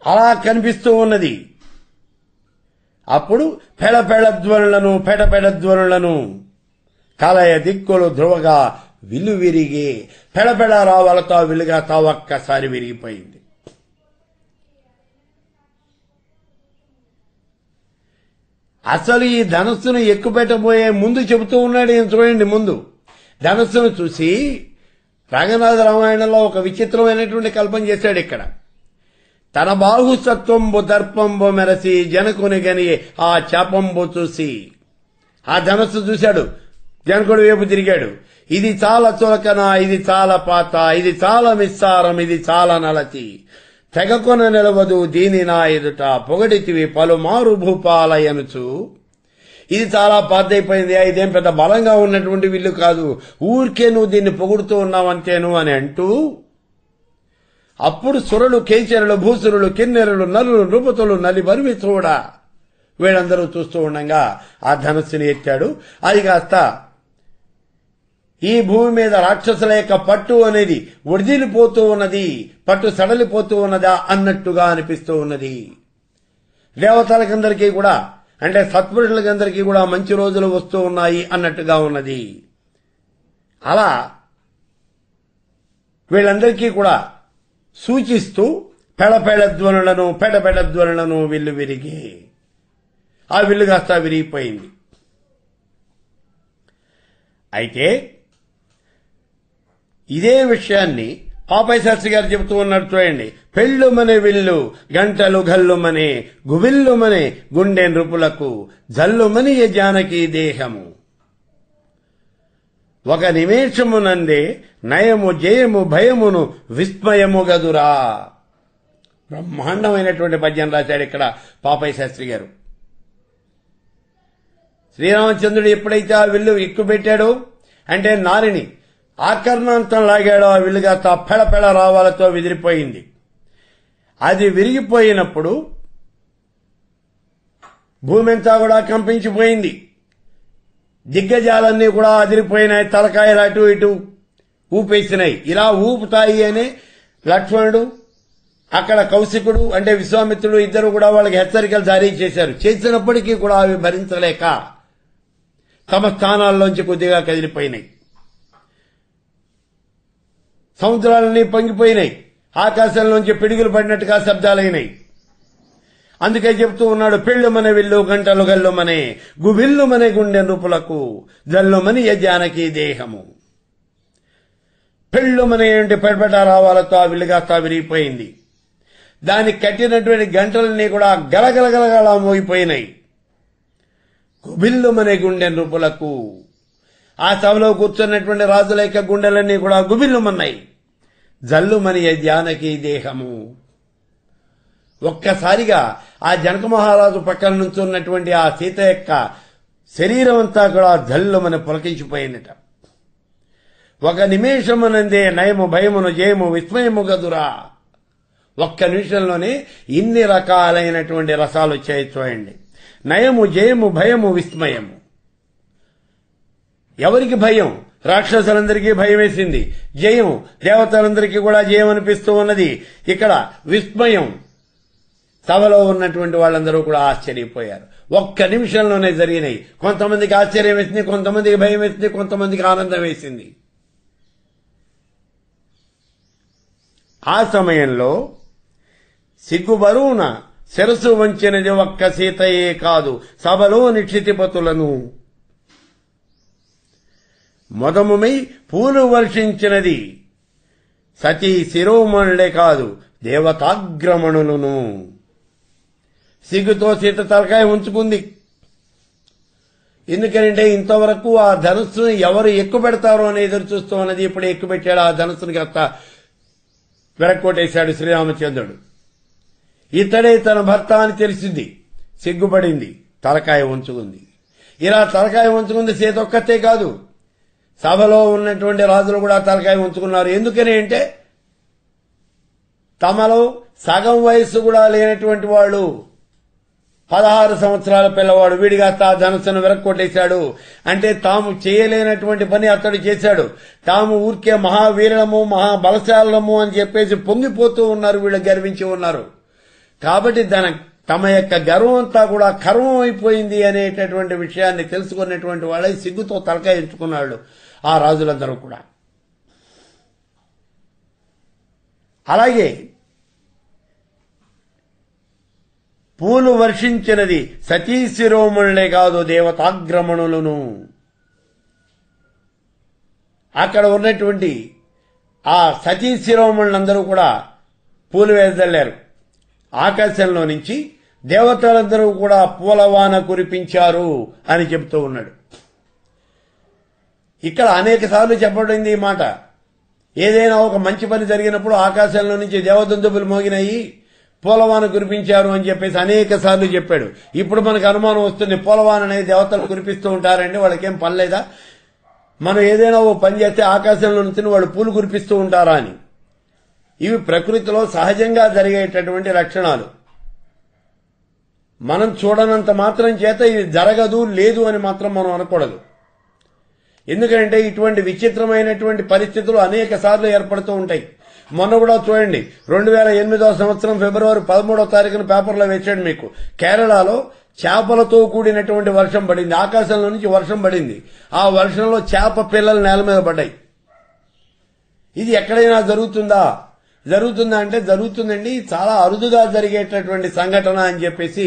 అలా కనిపిస్తూ ఉన్నది. అప్పుడు పెడపెడధ్వనులను పెడపెడధ్వనులను కలయ దిక్కులు ధ్రువగా విల్లు విరిగి పెడపెడ రావాలతో విలుగా ఒక్కసారి విరిగిపోయింది. అసలు ఈ ధనస్సును ఎక్కుపెట్టబోయే ముందు చెబుతూ ఉన్నాడు. ఈయన చూడండి, ముందు ధనస్సును చూసి రంగనాథ రామాయణంలో ఒక విచిత్రమైనటువంటి కల్పన చేశాడు. ఇక్కడ తన బాహుసత్వంబు దర్పంబు మెరసి జనకుని గని ఆ చాపంబు చూసి ఆ ధనస్సు చూశాడు. జనకుడు వైపు తిరిగాడు. ఇది చాలా చులకన, ఇది చాలా పాత, ఇది చాలా మిస్సారం, ఇది చాలా నలతి, తెగకొన నిలవదు దీని నా ఎదుట పొగడితివి పలుమారు భూపాలయనుచు. ఇది చాలా పాతైపోయింది, ఇదేం పెద్ద బలంగా ఉన్నటువంటి విల్లు కాదు, ఊరికే నువ్వు దీన్ని పొగుడుతూ ఉన్నావంతేను అని అంటూ అప్పుడు సురలు, కేచరులు, భూసురులు, కిన్నెరులు, నరులు, నృపతులు నలిబరివి చూడ వీళ్ళందరూ చూస్తూ ఉండగా ఆ ధనస్సుని ఎత్తాడు. అది కాస్త ఈ భూమి మీద రాక్షసుల యొక్క పట్టు అనేది ఒడిదిలిపోతూ ఉన్నది, పట్టు సడలిపోతూ ఉన్నదా అన్నట్టుగా అనిపిస్తూ ఉన్నది. దేవతలకందరికీ కూడా, అంటే సత్పురుషులకందరికీ కూడా మంచి రోజులు వస్తూ ఉన్నాయి అన్నట్టుగా ఉన్నది. అలా వీళ్ళందరికీ కూడా సూచిస్తూ పెడపెడధ్వనులను పెడపెడధ్వనులను విల్లు విరిగి ఆ విల్లు కాస్త విరిగిపోయింది. అయితే ఇదే విషయాన్ని పాపయ్య శాస్త్రి గారు చెబుతూ ఉన్నారు. చూడండి, పెళ్ళుమనే విల్లు గంటలు గల్లుమనే గువిల్లుమనే గుండె నృపులకు జల్లుమని జానకి దేహము. ఒక నిమేషమునందే నయము జయము భయమును విస్మయము గదురా. బ్రహ్మాండమైనటువంటి పద్యం రాశాడు ఇక్కడ పాపయ్య శాస్త్రి గారు. శ్రీరామచంద్రుడు ఎప్పుడైతే ఆ విల్లు ఎక్కుపెట్టాడో, అంటే నారిని ఆకర్ణాంతం లాగాడో, ఆ విల్లుగా పెళపెళ రావాలతో విదిరిపోయింది. అది విరిగిపోయినప్పుడు భూమి అంతా కూడా కంపించిపోయింది. దిగ్గజాలన్నీ కూడా అదిరిపోయినాయి, తలకాయలు అటు ఇటు ఊపేసినాయి. ఇలా ఊపుతాయి అని లక్ష్మణుడు, అక్కడ కౌశికుడు అంటే విశ్వామిత్రుడు ఇద్దరు కూడా వాళ్ళకి హెచ్చరికలు జారీ చేశారు. చేసినప్పటికీ కూడా అవి భరించలేక తమ స్థానాల్లోంచి కొద్దిగా కదిలిపోయినాయి. సముద్రాలన్నీ పొంగిపోయినాయి, ఆకాశంలోంచి పిడుగులు పడినట్టుగా శబ్దాలైనాయి. అందుకే చెప్తూ ఉన్నాడు, పెళ్ళుమనే విల్లు గంటలు గల్లుమనే గువిల్లుమనే గుండె నృపులకు జల్లుమని జానకి దేహము. పెళ్ళుమనే అంటే పెడపెట రావాలతో ఆ విల్లుగా విరిగిపోయింది. దానికి కట్టినటువంటి గంటలన్నీ కూడా గలగలగలగలా మోగిపోయినాయి. గుబిల్లుమనే గుండె నృపులకు, ఆ సభలో కూర్చున్నటువంటి రాజుల యొక్క గుండెలన్నీ కూడా గుబిల్లుమన్నాయి. జల్లుమని జానకి దేహము. ఒక్కసారిగా ఆ జనక మహారాజు పక్కన నుంచి ఉన్నటువంటి ఆ సీత యొక్క శరీరం అంతా కూడా జల్లుమని పులకించిపోయిందట. ఒక నిమేషమునందే నయము భయమును జయము విస్మయము గదురా. ఒక్క నిమిషంలోనే ఇన్ని రకాలైనటువంటి రసాలు వచ్చాయి చూడండి. నయము జయము భయము విస్మయము. ఎవరికి భయం? రాక్షసులందరికీ భయం వేసింది. జయం దేవతలందరికీ కూడా జయం అనిపిస్తూ ఉన్నది. ఇక్కడ విస్మయం, సభలో ఉన్నటువంటి వాళ్ళందరూ కూడా ఆశ్చర్యపోయారు. ఒక్క నిమిషంలోనే జరిగినాయి. కొంతమందికి ఆశ్చర్యం వేసింది, కొంతమందికి భయం వేసింది, కొంతమందికి ఆనందం వేసింది. ఆ సమయంలో సిగ్గుబరువున శిరసు వంచినది ఒక్క సీతయే కాదు, సభలో నిక్షితిపతులను మొదముమై పూలు వర్షించినది సతీ శిరోమణులే కాదు, దేవతాగ్రమణులను. సిగ్గుతో సీత తలకాయ ఉంచుకుంది. ఎందుకంటే ఇంతవరకు ఆ ధనుస్సును ఎవరు ఎక్కువ పెడతారో అని ఎదురు చూస్తూ ఉన్నది. ఇప్పుడు ఎక్కువ పెట్టాడు ఆ ధనుస్సుని కాస్త వెరక్కొట్టేశాడు శ్రీరామచంద్రుడు. ఇతడే తన భర్త అని తెలిసింది, సిగ్గుపడింది, తలకాయ ఉంచుకుంది. ఇలా తలకాయ ఉంచుకుంది సీత ఒక్కతే కాదు, సభలో ఉన్నటువంటి రాజులు కూడా తలకాయ ఉంచుకున్నారు. ఎందుకని అంటే తమలో సగం వయస్సు కూడా లేనటువంటి వాళ్ళు, 16 సంవత్సరాల పిల్లవాడు వీడిగా ధనుస్సును వెరక్కొట్టేశాడు. అంటే తాము చేయలేనటువంటి పని అతడు చేశాడు. తాము ఊరికే మహావీరులము మహాబలశాలము అని చెప్పేసి పొంగిపోతూ ఉన్నారు, వీళ్ళు గర్వించి ఉన్నారు. కాబట్టి తమ యొక్క గర్వం అంతా కూడా కర్మం అయిపోయింది అనేటటువంటి విషయాన్ని తెలుసుకున్నటువంటి వాళ్ళే సిగ్గుతో తలకాయ ఎంచుకున్నాడు ఆ రాజులందరూ కూడా. అలాగే పూలు వర్షించినది సతీ శిరోమణులే కాదు, దేవతాగ్రమణులను. అక్కడ ఉన్నటువంటి ఆ సతీ శిరోమణులందరూ కూడా పూలు వేదల్లారు. ఆకాశంలో నుంచి దేవతలందరూ కూడా పూలవాన కురిపించారు అని చెబుతూ ఉన్నాడు. ఇక్కడ అనేక సార్లు చెప్పబడింది ఈ మాట. ఏదైనా ఒక మంచి పని జరిగినప్పుడు ఆకాశంలో నుంచి దేవదందుబులు మోగినాయి, పూలవాన కురిపించారు అని చెప్పేసి అనేక సార్లు చెప్పాడు. ఇప్పుడు మనకు అనుమానం వస్తుంది, పూలవాన అనేది దేవతలు కురిపిస్తూ ఉంటారండి, వాళ్ళకేం పని లేదా? మనం ఏదైనా ఓ పని చేస్తే ఆకాశంలో నుంచి వాళ్ళు పూలు కురిపిస్తూ ఉంటారా అని. ఇవి ప్రకృతిలో సహజంగా జరిగేటటువంటి లక్షణాలు. మనం చూడనంత మాత్రం చేత ఇది జరగదు లేదు అని మాత్రం మనం అనకూడదు. ఎందుకంటే ఇటువంటి విచిత్రమైనటువంటి పరిస్థితులు అనేక సార్లు ఏర్పడుతూ ఉంటాయి. మొన్న కూడా చూడండి, 2008 సంవత్సరం ఫిబ్రవరి 13వ తారీఖున పేపర్లో వేసాడు మీకు. కేరళలో చేపలతో కూడినటువంటి వర్షం పడింది, ఆకాశంలో నుంచి వర్షం పడింది. ఆ వర్షంలో చేప పిల్లలు నేల మీద పడ్డాయి. ఇది ఎక్కడైనా జరుగుతుందా అంటే జరుగుతుందండి. చాలా అరుదుగా జరిగేటటువంటి సంఘటన అని చెప్పేసి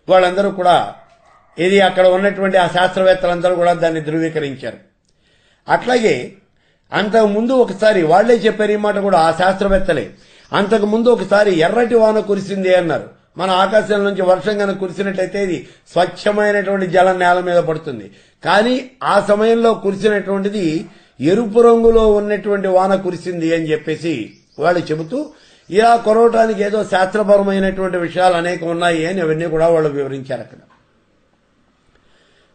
వాళ్ళందరూ కూడా ఇది అక్కడ ఉన్నటువంటి ఆ శాస్త్రవేత్తలందరూ కూడా దాన్ని ధృవీకరించారు. అట్లాగే అంతకు ముందు ఒకసారి వాళ్లే చెప్పారు ఈ మాట కూడా, ఆ శాస్త్రవేత్తలే. అంతకు ముందు ఒకసారి ఎర్రటి వాన కురిసింది అన్నారు. మన ఆకాశం నుంచి వర్షం కనుక కురిసినట్టయితే ఇది స్వచ్ఛమైనటువంటి జలం నేల మీద పడుతుంది. కానీ ఆ సమయంలో కురిసినటువంటిది ఎరుపు రంగులో ఉన్నటువంటి వాన కురిసింది అని చెప్పేసి వాళ్ళు చెబుతూ ఇలా కొరవటానికి ఏదో శాస్త్రపరమైనటువంటి విషయాలు అనేక ఉన్నాయి అని అవన్నీ కూడా వాళ్ళు వివరించారు అక్కడ.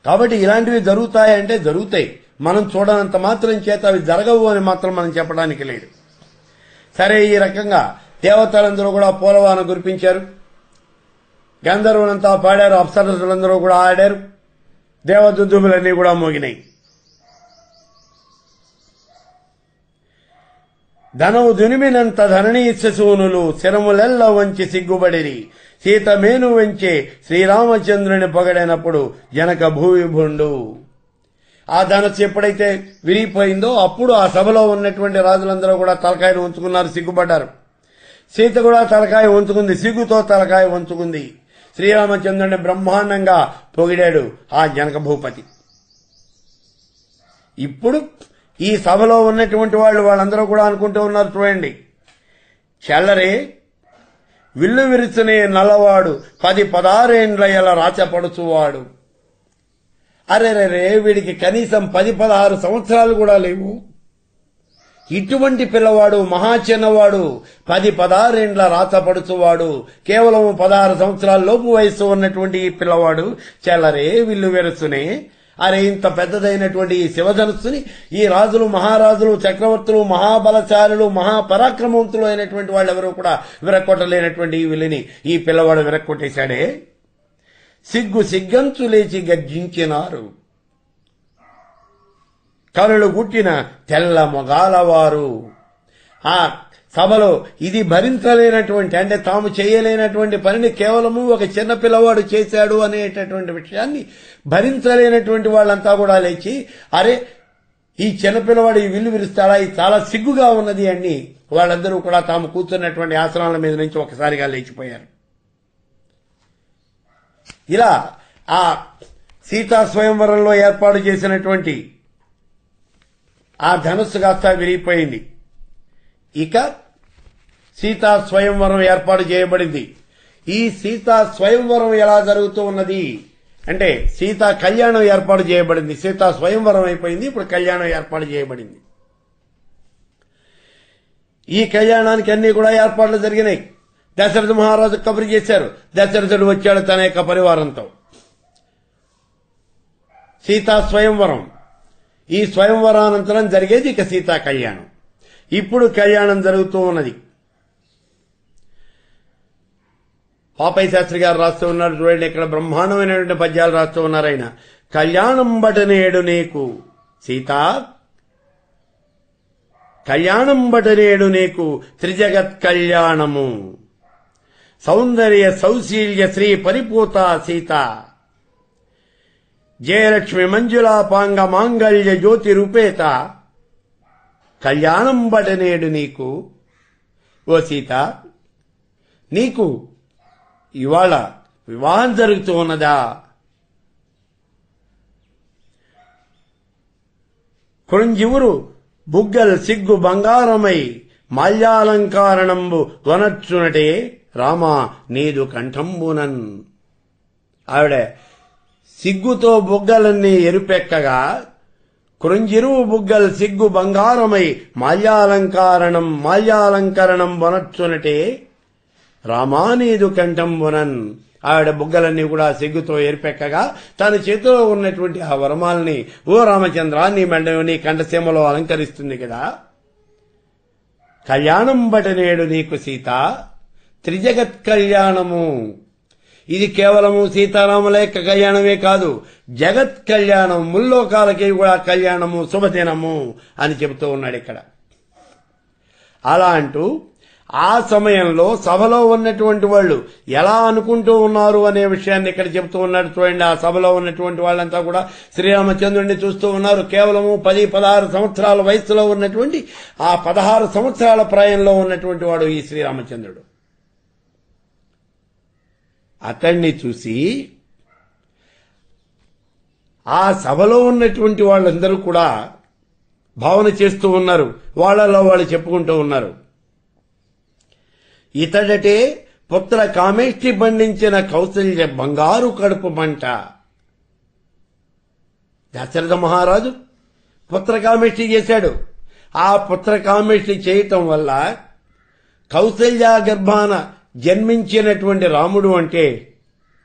కాబట్టి ఇలాంటివి జరుగుతాయంటే జరుగుతాయి, మనం చూడనంత మాత్రం చేత అవి జరగవు అని మాత్రం మనం చెప్పడానికి లేదు. సరే, ఈ రకంగా దేవతలందరూ కూడా పూలవాన కురిపించారు, గంధర్వులంతా పాడారు, అప్సరసులందరూ కూడా ఆడారు, దేవదుద్దుములన్నీ కూడా మోగినాయి. ధనవు దునిమినంత ధరణీశూనులు శిరములెల్ల వంచి సిగ్గుబడిరి, సీత మేను వెంచే శ్రీరామచంద్రుని పొగడైనప్పుడు జనక భూవిభుండు. ఆ ధనస్సు ఎప్పుడైతే విరిగిపోయిందో అప్పుడు ఆ సభలో ఉన్నటువంటి రాజులందరూ కూడా తలకాయను ఉంచుకున్నారు, సిగ్గుపడ్డారు. సీత కూడా తలకాయ ఉంచుకుంది, సిగ్గుతో తలకాయ ఉంచుకుంది. శ్రీరామచంద్రుని బ్రహ్మాండంగా పొగిడాడు ఆ జనక భూపతి. ఇప్పుడు ఈ సభలో ఉన్నటువంటి వాళ్ళందరూ కూడా అనుకుంటూ ఉన్నారు, చూడండి, చెల్లరే విల్లు విరుచునే నల్లవాడు 10-16 ఏండ్ల రాచపడుచువాడు. అరెరే, వీడికి కనీసం 10-16 సంవత్సరాలు కూడా లేవు. ఇటువంటి పిల్లవాడు, మహా చిన్నవాడు, 10-16 ఏండ్ల రాచపడుచువాడు, కేవలం 16 సంవత్సరాల లోపు వయస్సు ఉన్నటువంటి ఈ పిల్లవాడు చెల్లరే విల్లు విరుచునే అరే ఇంత పెద్దదైనటువంటి ఈ శివధనుస్సుని ఈ రాజులు మహారాజులు చక్రవర్తులు మహాబలశాలులు మహాపరాక్రమవంతులు అయినటువంటి వాళ్ళు ఎవరూ కూడా విరక్కొట్టలేనటువంటి ఈ విల్లిని ఈ పిల్లవాడు విరక్కొట్టేశాడే. సిగ్గంచు లేచి గర్జించినారు కనులు గుట్టిన తెల్ల మొగాలవారు. ఆ సభలో ఇది భరించలేనటువంటి, అంటే తాము చేయలేనటువంటి పనిని కేవలము ఒక చిన్న పిల్లవాడు చేశాడు అనేటటువంటి విషయాన్ని భరించలేనటువంటి వాళ్ళంతా కూడా లేచి, అరే ఈ చిన్న పిల్లవాడు ఈ విల్లు విరుస్తాడా, ఇది చాలా సిగ్గుగా ఉన్నది అని వాళ్ళందరూ కూడా తాము కూర్చున్నటువంటి ఆసనాల మీద నుంచి ఒకసారిగా లేచిపోయారు. ఇలా ఆ సీతా స్వయంవరంలో ఏర్పాటు చేసినటువంటి ఆ ధనుస్సు కాస్త విరిగిపోయింది. ఇక సీతా స్వయంవరం ఏర్పాటు చేయబడింది. ఈ సీతా స్వయంవరం ఎలా జరుగుతూ ఉన్నది అంటే సీతా కళ్యాణం ఏర్పాటు చేయబడింది. సీతా స్వయంవరం అయిపోయింది, ఇప్పుడు కళ్యాణం ఏర్పాటు చేయబడింది. ఈ కళ్యాణానికి అన్ని కూడా ఏర్పాట్లు జరిగినాయి. దశరథ మహారాజు కబురు చేశారు. దశరథుడు వచ్చాడు తన యొక్క పరివారంతో. సీతా స్వయంవరం, ఈ స్వయంవరానంతరం జరిగేది ఇక సీతా కళ్యాణం. ఇప్పుడు కళ్యాణం జరుగుతూ ఉన్నది. పాపయ్య శాస్త్రి గారు రాస్తూ ఉన్నారు చూడండి, ఇక్కడ బ్రహ్మాండమైనటువంటి పద్యాలు రాస్తూ ఉన్నారు ఆయన. కళ్యాణం బటనేడు నీకు సీతా, కళ్యాణం బటనేడు నీకు త్రిజగత్ కళ్యాణము, సౌందర్య సౌశీల్య శ్రీ పరిపూత సీత, జయలక్ష్మి మంజులాపాంగ మాంగళ్య జ్యోతి రూపేత, కళ్యాణం బటనేడు నీకు ఓ సీత, నీకు ఇవాళ వివాహం జరుగుతూ ఉన్నదా? కృంజివురు బుగ్గల్ సిగ్గు బంగారమై మాల్యాలంకారణంబు వనర్చునటే రామా నీదు కంఠంబునన్. ఆవిడ సిగ్గుతో బుగ్గలన్నీ ఎరుపెక్కగా, కృంజిరువు బుగ్గల్ సిగ్గు బంగారమై మాల్యాలంకరణం వనర్చునటే రామా నీదు కంఠంబునన్. ఆవిడ బుగ్గలన్నీ కూడా సిగ్గుతో ఏర్పెక్కగా తన చేతిలో ఉన్నటువంటి ఆ వరమాలని, ఓ రామచంద్ర నీ నీ కంఠసీమలో అలంకరిస్తుంది కదా. కళ్యాణం బటనేడు నీకు సీత, త్రిజగత్ కళ్యాణము. ఇది కేవలము సీతారాముల యొక్క కళ్యాణమే కాదు, జగత్ కళ్యాణం, ముల్లోకాలకి కూడా కళ్యాణము, శుభదినము అని చెబుతూ ఉన్నాడు ఇక్కడ. అలా అంటూ ఆ సమయంలో సభలో ఉన్నటువంటి వాళ్ళు ఎలా అనుకుంటూ ఉన్నారు అనే విషయాన్ని ఇక్కడ చెబుతూ ఉన్నాడు చూడండి. ఆ సభలో ఉన్నటువంటి వాళ్ళంతా కూడా శ్రీరామచంద్రుడిని చూస్తూ ఉన్నారు. కేవలము 10-16 సంవత్సరాల వయసులో ఉన్నటువంటి, ఆ 16 సంవత్సరాల ప్రాయంలో ఉన్నటువంటి వాడు ఈ శ్రీరామచంద్రుడు. అతన్ని చూసి ఆ సభలో ఉన్నటువంటి వాళ్ళందరూ కూడా భావన చేస్తూ ఉన్నారు. వాళ్ళలో వాళ్ళు చెప్పుకుంటూ ఉన్నారు, ఇతడటే పుత్ర కామేష్టి బండించిన కౌసల్య బంగారు కడుపు మంట. దశరథ మహారాజు పుత్ర కామేష్టి చేశాడు. ఆ పుత్ర కామేష్టి చేయటం వల్ల కౌసల్య గర్భాన జన్మించినటువంటి రాముడు అంటే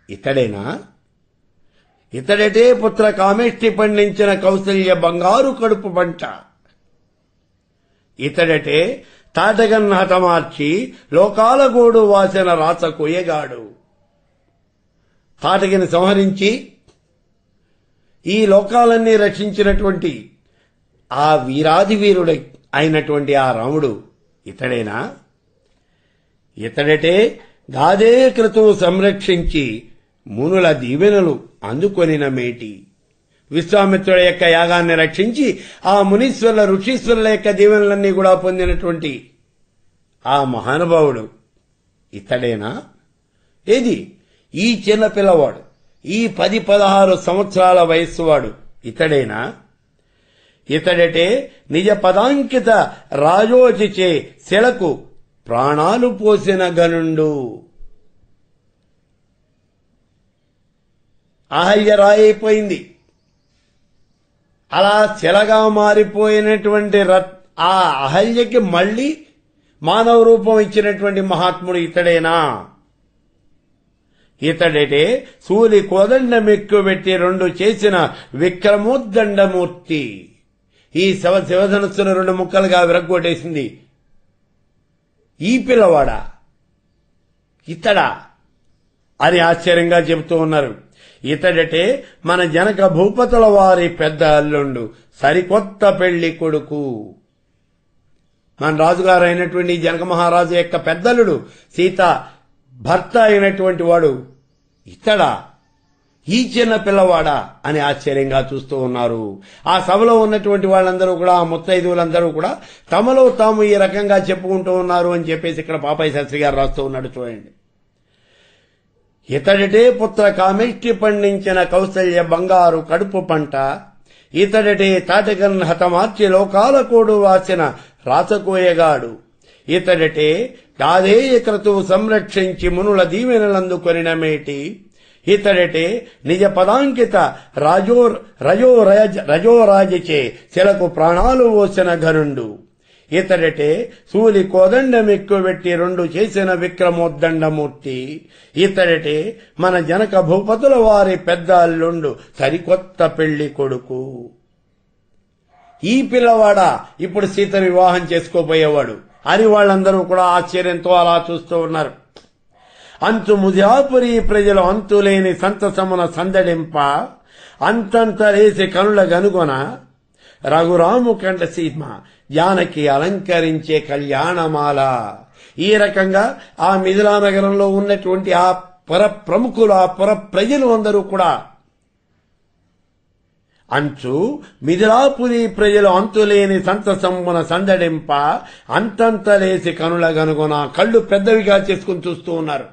ఇతడేనా? ఇతడటే పుత్ర కామేష్టి పండించిన కౌసల్య బంగారు కడుపు పంట. ఇతడటే తాటగన్ హతమార్చి లోకాల గోడు వాసన రాస కొయ్యగాడు. తాటగిని సంహరించి ఈ లోకాలన్నీ రక్షించినటువంటి ఆ వీరాది వీరుడు అయినటువంటి ఆ రాముడు ఇతడేనా? ఇతడటే గాదే క్రతువు సంరక్షించి మునుల దీవెనలు అందుకొనిన మేటి. విశ్వామిత్రుల యొక్క యాగాన్ని రక్షించి ఆ మునీశ్వరుల ఋషీశ్వరుల యొక్క దీవెనలన్నీ కూడా పొందినటువంటి ఆ మహానుభావుడు ఇతడేనా? ఏది ఈ చిన్న పిల్లవాడు, ఈ 10-16 సంవత్సరాల వయస్సు వాడు ఇతడేనా? ఇతడటే నిజ పదాంకిత రాజోచిచే శిలకు ప్రాణాలు పోసిన గనుండు. అహల్య రాయైపోయింది. అలా శిలగా మారిపోయినటువంటి ఆ అహల్యకి మళ్లీ మానవ రూపం ఇచ్చినటువంటి మహాత్ముడు ఇతడేనా? ఇతడటే సూలి కోదండమెక్కుబెట్టి రెండు చేసిన విక్రమోద్దండమూర్తి. ఈ శివధనుస్సును రెండు ముక్కలుగా విరగ్గొట్టేసింది ఈ పిల్లవాడా, ఇతడా అని ఆశ్చర్యంగా చెబుతూ ఉన్నారు. ఇతడటే మన జనక భూపతుల వారి పెద్ద అల్లుండు, సరికొత్త పెళ్లి కొడుకు. మన రాజుగారు అయినటువంటి జనక మహారాజు యొక్క పెద్దలుడు, సీత భర్త అయినటువంటి వాడు ఇతడా, ఈ చిన్న పిల్లవాడా అని ఆశ్చర్యంగా చూస్తూ ఉన్నారు. ఆ సభలో ఉన్నటువంటి వాళ్ళందరూ కూడా, ఆ ముత్తైదువులందరూ కూడా తమలో తాము ఈ రకంగా చెప్పుకుంటూ ఉన్నారు అని చెప్పేసి ఇక్కడ పాపయ్య శాస్త్రి గారు రాస్తూ ఉన్నాడు. చూడండి. ఇతడిటే పుత్ర కామేష్టి పండించిన కౌసల్య బంగారు కడుపు పంట, ఇతడిటే తాటకన్ హతమార్చి లోకాల కోడు వాసిన రాసకోయగాడు, ఇతడిటే గాధేయ క్రతువు సంరక్షించి మునుల దీవెనలందుకొనిన మేటి, ఇతడిటే నిజ పదాంకిత రజోరాజచే శిలకు ప్రాణాలు ఓసిన ఘనుండు, ఇతడిటే సూలి కోదండమెక్కుబెట్టి రెండు చేసిన విక్రమోద్దండమూర్తి, ఇతడిటే మన జనక భూపతుల వారి పెద్ద అల్లుండు, సరికొత్త పెళ్లి కొడుకు. ఈ పిల్లవాడా ఇప్పుడు సీత వివాహం చేసుకోబోయేవాడు అని వాళ్ళందరూ కూడా ఆశ్చర్యంతో అలా చూస్తూ ఉన్నారు. అంతు ముజాపురి ప్రజలు అంతులేని సంతసమున సందడింప, అంతంతలేసి కనుల గనుగొన రఘురాము కంట సీమ జానకి అలంకరించే కళ్యాణమాల. ఈ రకంగా ఆ మిథిలా నగరంలో ఉన్నటువంటి ఆ పుర ప్రముఖులు, ఆ పుర ప్రజలు అందరూ కూడా అంచు మిథిలాపురి ప్రజలు అంతులేని సంతసమున సందడింప, అంతంతలేసి కనుల గనుగొన కళ్ళు పెద్దవిగా చేసుకుని చూస్తూ ఉన్నారు.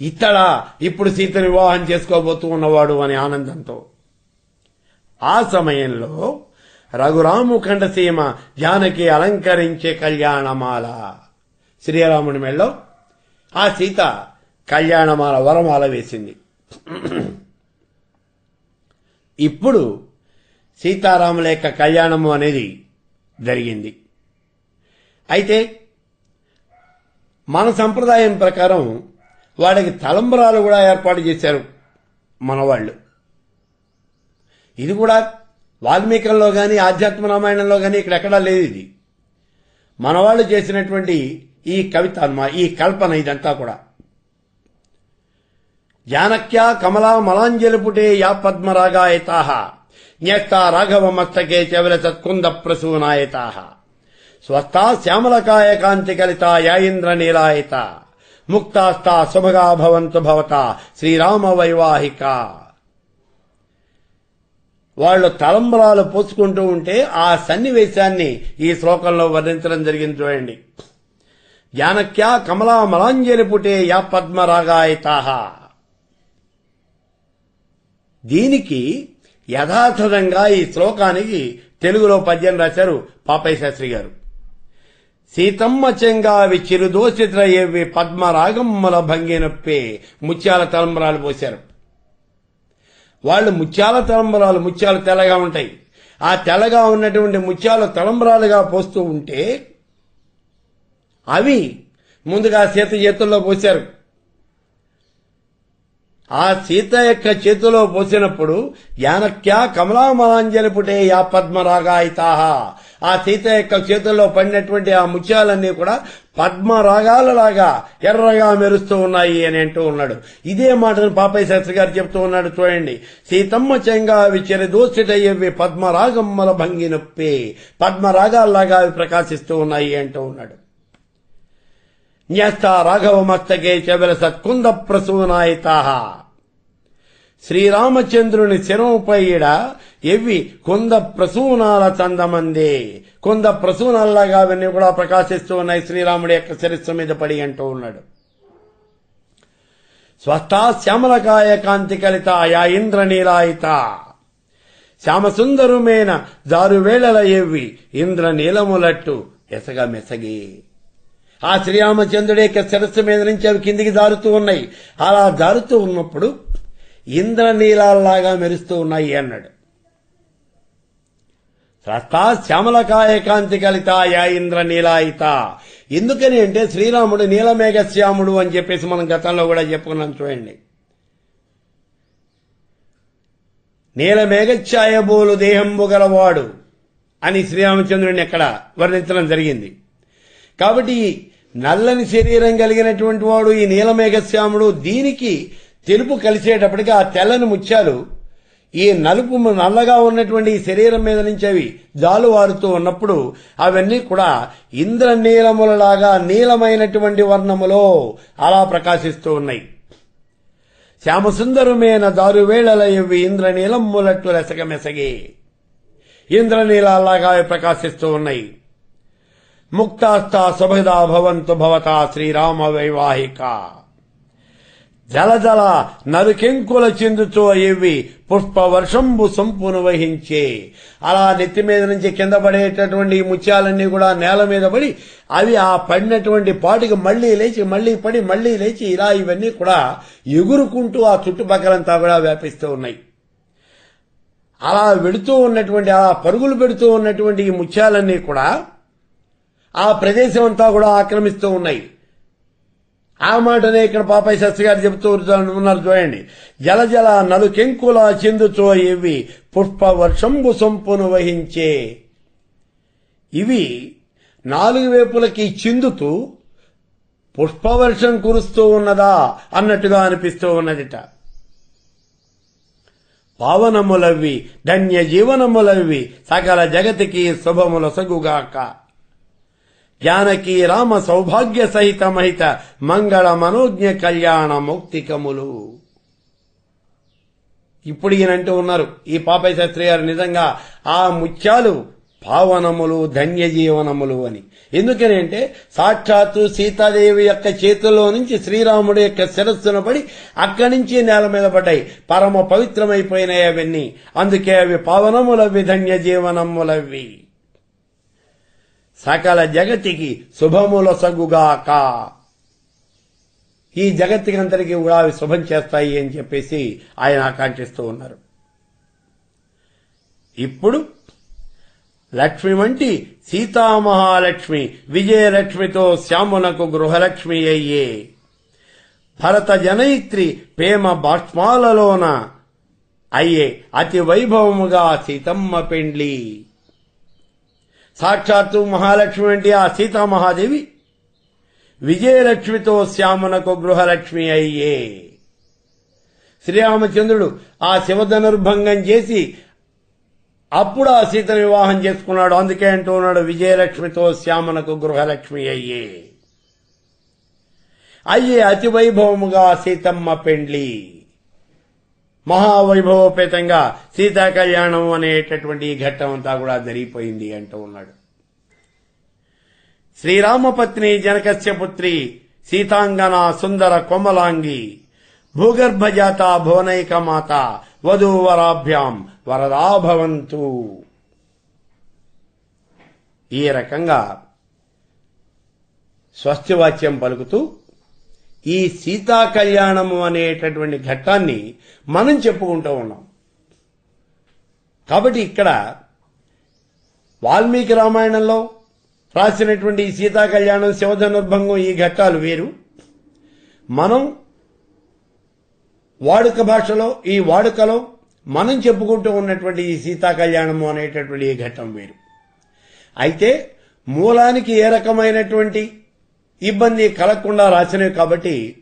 ఇతడా ఇప్పుడు సీత వివాహం చేసుకోబోతూ ఉన్నవాడు అని ఆనందంతో. ఆ సమయంలో రఘురాము ఖండసీమ జానకి అలంకరించే కళ్యాణమాల, శ్రీరాముని మెళ్ళో ఆ సీత కళ్యాణమాల వరమాల వేసింది. ఇప్పుడు సీతారాముల యొక్క కళ్యాణము అనేది జరిగింది. అయితే మన సంప్రదాయం ప్రకారం వాడికి తలంబరాలు కూడా ఏర్పాటు చేశారు మనవాళ్ళు. ఇది కూడా వాల్మీకంలో గాని ఆధ్యాత్మ రామాయణంలో గాని ఇక్కడ ఎక్కడా లేదు. ఇది మనవాళ్ళు చేసినటువంటి ఈ కవిత, ఈ కల్పన ఇదంతా కూడా. జానక్యా కమలా మలాంజలిపుటే యా పద్మరాగాయతాః న్యస్తా రాఘవ మస్తకే చవల సత్కుంద ప్రసూనాయతాః స్వస్థా శ్యామలకాయ కాంతి కలిత యా ఇంద్ర నీలాయత ముక్తాస్తా శుభగా భవంతు భవత శ్రీరామ వైవాహిక. వాళ్ళు తలంబరాలు పోసుకుంటూ ఉంటే ఆ సన్నివేశాన్ని ఈ శ్లోకంలో వర్ణించడం జరిగింది. చూడండి. జానక్యా కమలా మలాంజలిపుటే యా పద్మరాగాయతాః. దీనికి యథాతథంగా ఈ శ్లోకానికి తెలుగులో పద్యం రాశారు పాపయ్య శాస్త్రి గారు. సీతమ్మ చెంగావి చిరుదోషిత్రయేవి పద్మరాగమ్మల భంగినొప్పే ముత్యాల తలంబరాలు పోశారు. వాళ్ళు ముత్యాల తలంబరాలు, ముత్యాలు తెల్లగా ఉంటాయి. ఆ తెల్లగా ఉన్నటువంటి ముత్యాల తలంబరాలుగా పోస్తూ ఉంటే అవి ముందుగా సీత చేతుల్లో పోశారు. ఆ సీత యొక్క చేతిలో పోసినప్పుడు జానక్యా కమలామలాంజలిపుటే యా పద్మరాగాయితాః. ఆ సీత యొక్క చేతుల్లో పడినటువంటి ఆ ముత్యాలన్నీ కూడా పద్మరాగాలలాగా ఎర్రగా మెరుస్తూ ఉన్నాయి అని అంటూ ఉన్నాడు. ఇదే మాటను పాపయ్య శాస్త్రి గారు చెప్తూ ఉన్నాడు. చూడండి. సీతమ్మ చెంగా విచరి దోషిటయ్యవి పద్మరాగమ్మల భంగి నొప్పి, పద్మరాగాల్లాగా అవి ప్రకాశిస్తూ ఉన్నాయి అంటూ ఉన్నాడు. న్యస్త రాఘవ మస్తకే చబల సత్కుంద ప్రసూనాయితాః. శ్రీరామచంద్రుని శిరముపైడ ఎవ్వి కుంద ప్రసూనాల చందమందే. కుంద ప్రసూనాల్లాగా అవన్నీ కూడా ప్రకాశిస్తూ ఉన్నాయి శ్రీరాముడి యొక్క శిరస్సు మీద పడి అంటూ ఉన్నాడు. స్వస్థా శ్యామలకాయ కాంతి కలిత యా ఇంద్రనీలాయిత. శ్యామసుందరుమేన జారువేళల ఎవ్వి ఇంద్రనీలములట్టు ఎసగ మెసగి. ఆ శ్రీరామచంద్రుడి యొక్క శిరస్సు మీద నుంచి అవి కిందికి జారుతూ ఉన్నాయి. అలా జారుతూ ఉన్నప్పుడు ఇంద్రనీలాల్లాగా మెరుస్తూ ఉన్నాయి అన్నాడు. స్వస్థా శ్యామలకాయ కాంతి కలిత యా ఇంద్రనీలాయిత. ఎందుకని అంటే శ్రీరాముడు నీలమేఘశ్యాముడు అని చెప్పేసి మనం గతంలో కూడా చెప్పుకున్నాం చూడండి. నీలమేఘఛాయబోలు దేహంబు గలవాడు అని శ్రీరామచంద్రుడిని ఎక్కడ వర్ణించడం జరిగింది. కాబట్టి నల్లని శరీరం కలిగినటువంటి వాడు ఈ నీలమేఘశ్యాముడు. దీనికి తెలుపు కలిసేటప్పటికి ఆ తెల్లని ముత్యాలు ఈ నలుపు నల్లగా ఉన్నటువంటి ఈ శరీరం మీద నుంచి అవి జాలువారుతూ ఉన్నప్పుడు అవన్నీ కూడా ఇంద్రనీలములలాగా నీలమైనటువంటి వర్ణములో అలా ప్రకాశిస్తూ ఉన్నాయి. శ్యామసుందరమైన దారువేళల ఇవి ఇంద్రనీలమ్ములట్టు లెసగమెసగి ఇంద్రనీలాగా ప్రకాశిస్తూ ఉన్నాయి. ముక్తాస్తా సుభదా భవంతు భవతా శ్రీరామ వైవాహిక జలజల నరుకెంకుల చిందుచో ఇవి పుష్పవర్షంబు సంపును వహించే. అలా నెత్తి మీద నుంచి కింద పడేటటువంటి ముత్యాలన్నీ కూడా నేల మీద పడి అవి ఆ పడినటువంటి పాటికి మళ్లీ లేచి మళ్లీ పడి మళ్లీ లేచి ఇలా ఇవన్నీ కూడా ఎగురుకుంటూ ఆ చుట్టుపక్కలంతా కూడా వ్యాపిస్తూ ఉన్నాయి. అలా వెడుతూ ఉన్నటువంటి ఆ పరుగులు పెడుతూ ఉన్నటువంటి ఈ ముత్యాలన్నీ కూడా ఆ ప్రదేశం అంతా కూడా ఆక్రమిస్తూ ఉన్నాయి. ఆ మాటనే ఇక్కడ పాపయ్య శాస్త్రి గారు చెబుతూ ఉన్నారు చూడండి. జలజల నలుకెంకుల చిందుచో ఇవి పుష్పవర్షంబు సొంపును వహించే. ఇవి నాలుగు వైపులకి చిందుతూ పుష్పవర్షం కురుస్తూ ఉన్నదా అన్నట్టుగా అనిపిస్తూ ఉన్నదిట. పావనములవి ధన్య జీవనములవి సకల జగతికి శుభములొసగుగాక. జానకి రామ సౌభాగ్య సహిత మహిత మంగళ మనోజ్ఞ కళ్యాణ మౌక్తికములు. ఇప్పుడు ఈయనంటూ ఉన్నారు ఈ పాపయ్య శాస్త్రి గారు, నిజంగా ఆ ముత్యాలు పావనములు ధన్య జీవనములు అని. ఎందుకని అంటే సాక్షాత్తు సీతాదేవి యొక్క చేతుల్లో నుంచి శ్రీరాముడి యొక్క శిరస్సున పడి అక్కడి నుంచి నేల మీద పడ్డాయి, పరమ పవిత్రమైపోయినాయి అవన్నీ. అందుకే అవి పావనములవి ధన్య జీవనములవి సకల జగతికి శుభములొసగుగాక. ఈ జగత్తుకి అంతటికీ కూడా అవి శుభం చేస్తాయి అని చెప్పేసి ఆయన ఆకాంక్షిస్తూ ఉన్నారు. ఇప్పుడు లక్ష్మి వంటి సీతామహాలక్ష్మి విజయలక్ష్మితో శ్యామునకు గృహలక్ష్మి అయ్యే. భరత జనయిత్రి ప్రేమ బాష్మాలలోన అయ్యే అతి వైభవముగా సీతమ్మ పెండ్లి. సాక్షాత్తు మహాలక్ష్మి వంటి ఆ సీతామహాదేవి విజయలక్ష్మితో శ్యామునకు గృహలక్ష్మి అయ్యే. శ్రీరామచంద్రుడు ఆ శివధనుర్భంగం చేసి అప్పుడు ఆ సీతను వివాహం చేసుకున్నాడు. అందుకే అంటూ ఉన్నాడు విజయలక్ష్మితో శ్యామునకు గృహలక్ష్మి అయ్యే. అయ్యే అతి వైభవముగా సీతమ్మ పెండ్లి. మహావైభవోపేతంగా సీతా కళ్యాణం అనేటటువంటి ఈ ఘట్టం అంతా కూడా జరిగిపోయింది అంటూ ఉన్నాడు. శ్రీరామపత్ని జనకస్య పుత్రి సీతాంగన సుందర కోమలాంగి భూగర్భజాత భువనైక మాత వధూవరాభ్యాం వరదా భవంతు. ఈ రకంగా స్వస్తివాచ్యం పలుకుతూ ఈ సీతా కళ్యాణము అనేటటువంటి ఘట్టాన్ని మనం చెప్పుకుంటూ ఉన్నాం. కాబట్టి ఇక్కడ వాల్మీకి రామాయణంలో రాసినటువంటి ఈ సీతా కళ్యాణం శివధనుర్భంగం ఈ ఘట్టాలు వేరు. మనం వాడుక భాషలో ఈ వాడుకలో మనం చెప్పుకుంటూ ఉన్నటువంటి ఈ సీతా కళ్యాణము అనేటటువంటి ఈ ఘట్టం వేరు. అయితే మూలానికి ఏ రకమైనటువంటి ఇబ్బంది కలగకుండా రాసినవి కాబట్టి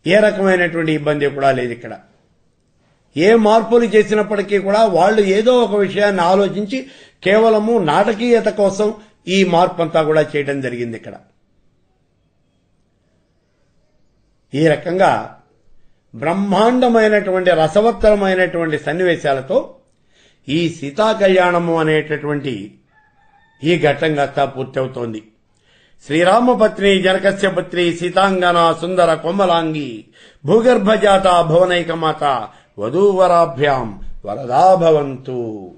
ఏ రకమైనటువంటి ఇబ్బంది కూడా లేదు. ఇక్కడ ఏ మార్పులు చేసినప్పటికీ కూడా వాళ్ళు ఏదో ఒక విషయాన్ని ఆలోచించి కేవలము నాటకీయత కోసం ఈ మార్పు అంతా కూడా చేయడం జరిగింది. ఇక్కడ ఈ రకంగా బ్రహ్మాండమైనటువంటి రసవత్తరమైనటువంటి సన్నివేశాలతో ఈ సీతా కళ్యాణము అనేటటువంటి ఈ ఘట్టం కాస్త పూర్తవుతోంది. శ్రీరామపత్ని జనకస్య పుత్రి సీతాంగన సుందర కోమలాంగి భూగర్భజాత భువనైక మాత వధూవరాభ్యాం వరదా భవంతు.